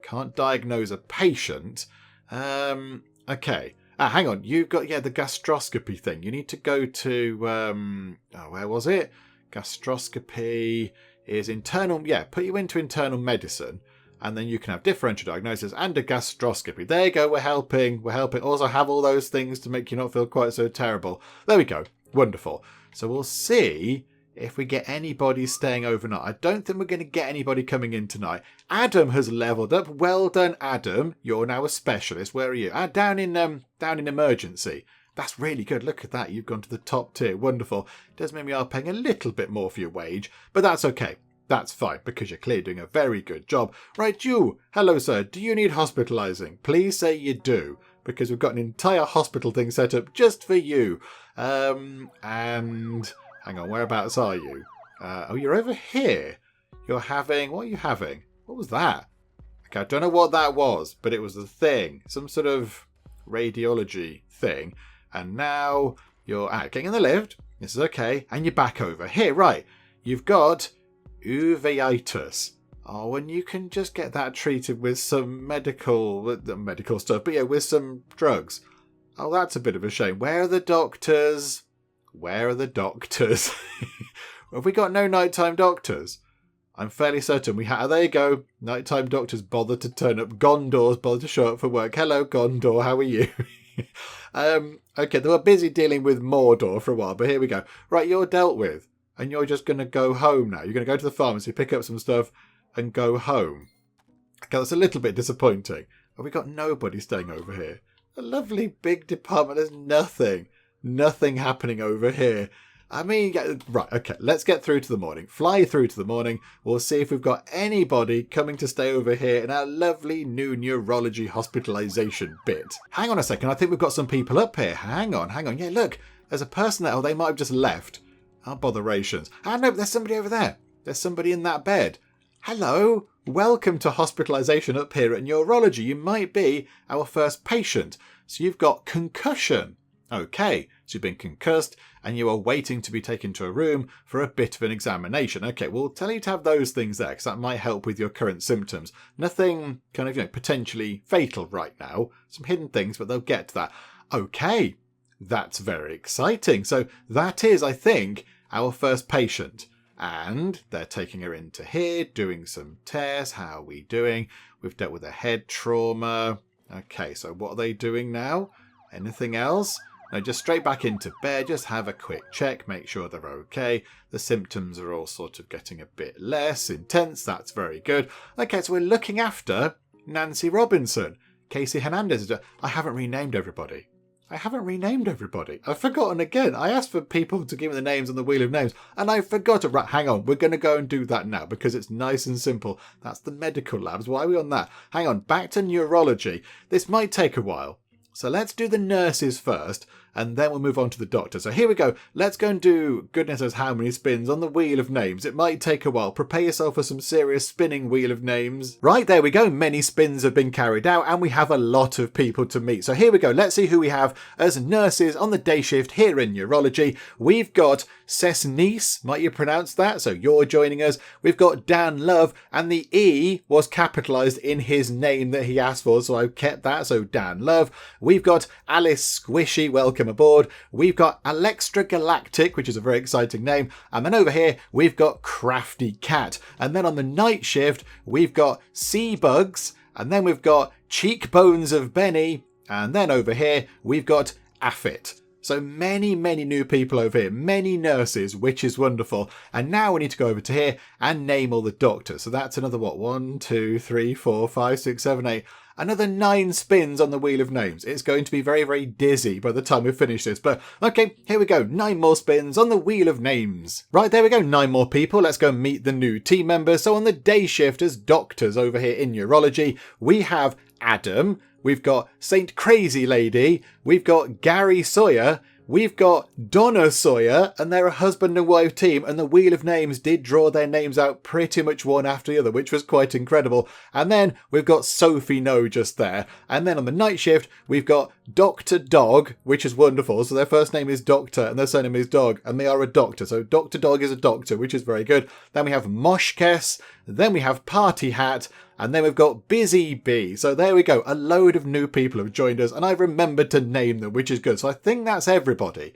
Can't diagnose a patient. Okay. Hang on. You've got, the gastroscopy thing. You need to go to... where was it? Gastroscopy is internal... Yeah, put you into internal medicine. And then you can have differential diagnosis and a gastroscopy. There you go. We're helping. Also have all those things to make you not feel quite so terrible. There we go. Wonderful. So we'll see if we get anybody staying overnight. I don't think we're going to get anybody coming in tonight. Adam has leveled up. Well done, Adam. You're now a specialist. Where are you? Down in emergency. That's really good. Look at that. You've gone to the top tier. Wonderful. It does mean we are paying a little bit more for your wage, but that's okay. That's fine, because you're clearly doing a very good job. Right, you. Hello, sir. Do you need hospitalizing? Please say you do, because we've got an entire hospital thing set up just for you. And hang on, whereabouts are you? Oh, you're over here. You're having... What are you having? What was that? Okay, I don't know what that was, but it was a thing. Some sort of radiology thing. And now you're getting in the lift. This is okay. And you're back over here. Right. You've got uveitis. Oh, and you can just get that treated with some medical stuff. But yeah, with some drugs. Oh, that's a bit of a shame. Where are the doctors? Where are the doctors? Have we got no nighttime doctors? I'm fairly certain we have. There you go. Nighttime doctors bother to turn up. Gondors bother to show up for work. Hello, Gondor. How are you? Okay, they were busy dealing with Mordor for a while, but here we go. Right, you're dealt with. And you're just going to go home now. You're going to go to the pharmacy, pick up some stuff, and go home. Okay, that's a little bit disappointing. Have we got nobody staying over here? A lovely big department. There's nothing happening over here. I mean, right, okay, let's get through to the morning. Fly through to the morning. We'll see if we've got anybody coming to stay over here in our lovely new neurology hospitalization bit. Hang on a second, I think we've got some people up here. Hang on. Yeah, look, there's a person there. Oh, they might have just left. Oh, botherations. Ah, no, there's somebody over there. There's somebody in that bed. Hello, welcome to hospitalization up here at Neurology. You might be our first patient. So you've got concussion. Okay, so you've been concussed and you are waiting to be taken to a room for a bit of an examination. Okay, we'll tell you to have those things there because that might help with your current symptoms. Nothing kind of, potentially fatal right now. Some hidden things, but they'll get to that. Okay, that's very exciting. So that is, I think, our first patient. And they're taking her into here, doing some tests. How are we doing? We've dealt with a head trauma. Okay, so what are they doing now? Anything else? No, just straight back into bed. Just have a quick check. Make sure they're okay. The symptoms are all sort of getting a bit less intense. That's very good. Okay, so we're looking after Nancy Robinson. Casey Hernandez. I haven't renamed everybody. I've forgotten again. I asked for people to give me the names on the Wheel of Names, and I forgot. Right, hang on. We're going to go and do that now because it's nice and simple. That's the medical labs. Why are we on that? Hang on. Back to neurology. This might take a while. So let's do the nurses first, and then we'll move on to the doctor. So here we go. Let's go and do goodness knows how many spins on the Wheel of Names. It might take a while. Prepare yourself for some serious spinning Wheel of Names. Right, there we go. Many spins have been carried out, and we have a lot of people to meet. So here we go. Let's see who we have as nurses on the day shift here in Neurology. We've got Cessnice, might you pronounce that? So you're joining us. We've got Dan Love, and the E was capitalised in his name that he asked for, so I kept that. So Dan Love. We've got Alice Squishy, welcome aboard. We've got Alextra Galactic, which is a very exciting name. And then over here, we've got Crafty Cat. And then on the night shift, we've got Sea Bugs. And then we've got Cheekbones of Benny. And then over here, we've got Affit. So many new people over here, many nurses, which is wonderful. And now we need to go over to here and name all the doctors. So that's another, 1, 2, 3, 4, 5, 6, 7, 8. Another 9 spins on the Wheel of Names. It's going to be very dizzy by the time we finish this. But okay, here we go. 9 more spins on the Wheel of Names. Right, there we go. 9 more people. Let's go meet the new team members. So on the day shift as doctors over here in Neurology, we have Adam. We've got Saint Crazy Lady. We've got Gary Sawyer. We've got Donna Sawyer, and they're a husband and wife team, and the Wheel of Names did draw their names out pretty much one after the other, which was quite incredible. And then we've got Sophie No just there. And then on the night shift, we've got Dr. Dog, which is wonderful. So their first name is Doctor, and their surname is Dog, and they are a doctor. So Dr. Dog is a doctor, which is very good. Then we have Moshkes, then we have Party Hat, and then we've got Busy Bee. So there we go. A load of new people have joined us, and I've remembered to name them, which is good. So I think that's everybody.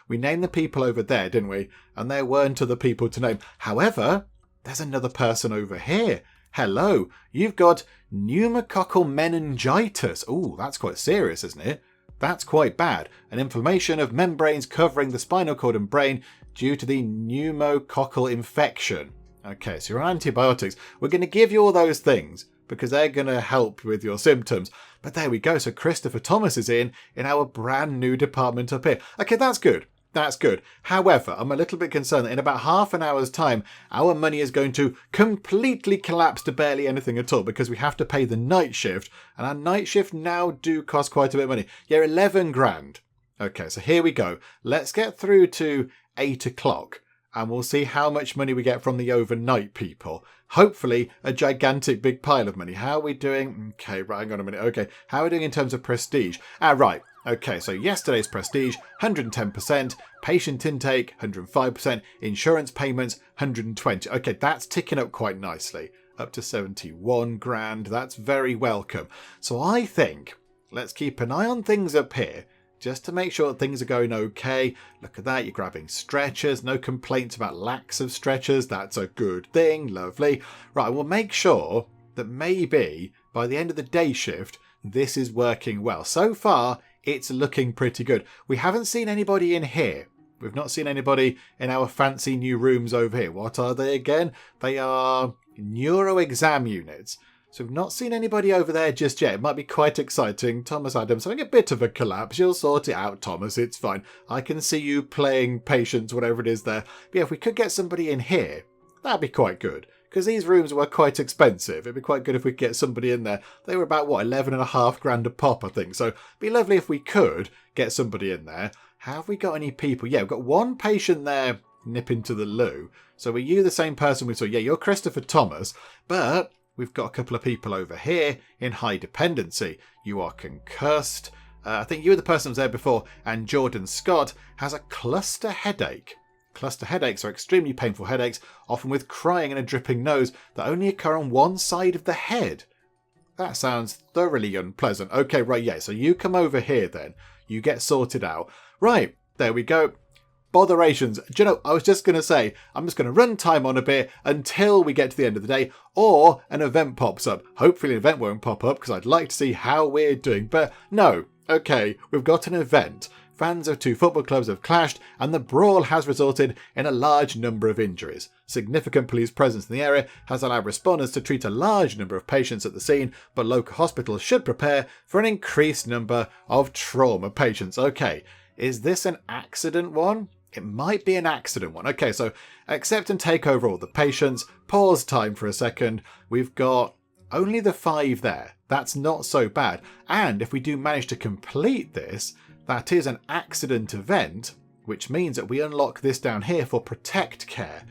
We named the people over there, didn't we? And there weren't other people to name. However, there's another person over here. Hello. You've got pneumococcal meningitis. Ooh, that's quite serious, isn't it? That's quite bad. An inflammation of membranes covering the spinal cord and brain due to the pneumococcal infection. Okay, so you're on antibiotics. We're going to give you all those things because they're going to help with your symptoms. But there we go. So Christopher Thomas is in our brand new department up here. Okay, that's good. That's good. However, I'm a little bit concerned that in about half an hour's time, our money is going to completely collapse to barely anything at all because we have to pay the night shift. And our night shift now do cost quite a bit of money. Yeah, 11 grand. Okay, so here we go. Let's get through to 8 o'clock and we'll see how much money we get from the overnight people. Hopefully a gigantic big pile of money. How are we doing? Okay, right, hang on a minute. Okay, how are we doing in terms of prestige? Right. Okay, so yesterday's prestige, 110%, patient intake, 105%, insurance payments, 120. Okay, that's ticking up quite nicely. Up to 71 grand. That's very welcome. So I think let's keep an eye on things up here just to make sure things are going okay. Look at that, you're grabbing stretchers. No complaints about lacks of stretchers. That's a good thing. Lovely. Right, we'll make sure that maybe by the end of the day shift, this is working well. So far, it's looking pretty good. We haven't seen anybody in here. We've not seen anybody in our fancy new rooms over here. What are they again? They are neuro exam units. So we've not seen anybody over there just yet. It might be quite exciting. Thomas Adams having a bit of a collapse. You'll sort it out, Thomas. It's fine. I can see you playing patience, whatever it is there. But yeah, if we could get somebody in here, that'd be quite good. Because these rooms were quite expensive. It'd be quite good if we could get somebody in there. They were about, 11.5 grand a pop, I think. So it'd be lovely if we could get somebody in there. Have we got any people? Yeah, we've got one patient there nipping to the loo. So were you the same person we saw? Yeah, you're Christopher Thomas. But we've got a couple of people over here in high dependency. You are concussed. I think you were the person who was there before. And Jordan Scott has a cluster headache. Cluster headaches are extremely painful headaches, often with crying and a dripping nose that only occur on one side of the head. That sounds thoroughly unpleasant. Okay, right, yeah, so you come over here then. You get sorted out. Right, there we go. Botherations. Do you know, I was just going to say, I'm just going to run time on a bit until we get to the end of the day, or an event pops up. Hopefully an event won't pop up because I'd like to see how we're doing. But no, okay, we've got an event. Fans of two football clubs have clashed and the brawl has resulted in a large number of injuries. Significant police presence in the area has allowed responders to treat a large number of patients at the scene, but local hospitals should prepare for an increased number of trauma patients. Okay, is this an accident one? It might be an accident one. Okay, so accept and take over all the patients. Pause time for a second. We've got only the 5 there. That's not so bad. And if we do manage to complete this, that is an accident event, which means that we unlock this down here for protect care.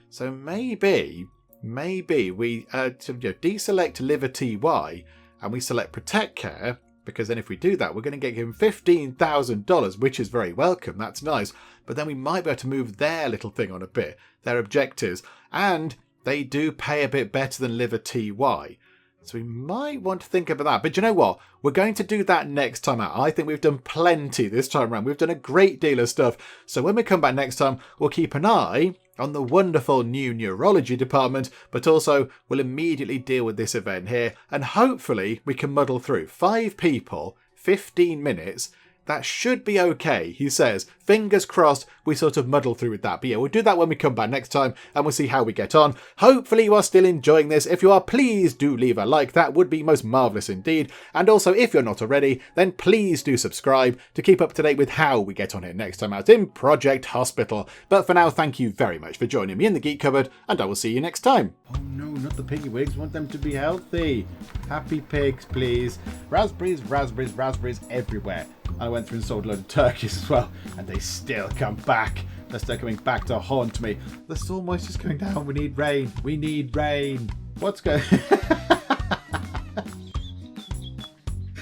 So maybe we deselect liver TY and we select protect care, because then if we do that, we're going to get him $15,000, which is very welcome. That's nice. But then we might be able to move their little thing on a bit, their objectives. And they do pay a bit better than liver TY. So we might want to think about that. But you know what? We're going to do that next time out. I think we've done plenty this time around. We've done a great deal of stuff. So when we come back next time, we'll keep an eye on the wonderful new neurology department, but also we'll immediately deal with this event here. And hopefully we can muddle through 5 people, 15 minutes. That should be okay, he says. Fingers crossed we sort of muddle through with that. But yeah, we'll do that when we come back next time and we'll see how we get on. Hopefully you are still enjoying this. If you are, please do leave a like. That would be most marvellous indeed. And also, if you're not already, then please do subscribe to keep up to date with how we get on here next time out in Project Hospital. But for now, thank you very much for joining me in the Geek Cupboard, and I will see you next time. Oh no, not the piggy wigs. Want them to be healthy. Happy pigs, please. Raspberries, raspberries, raspberries everywhere. I went through and sold a load of turkeys as well, and they still come back. They're still coming back to haunt me. The soil moisture's going down. We need rain. We need rain. What's going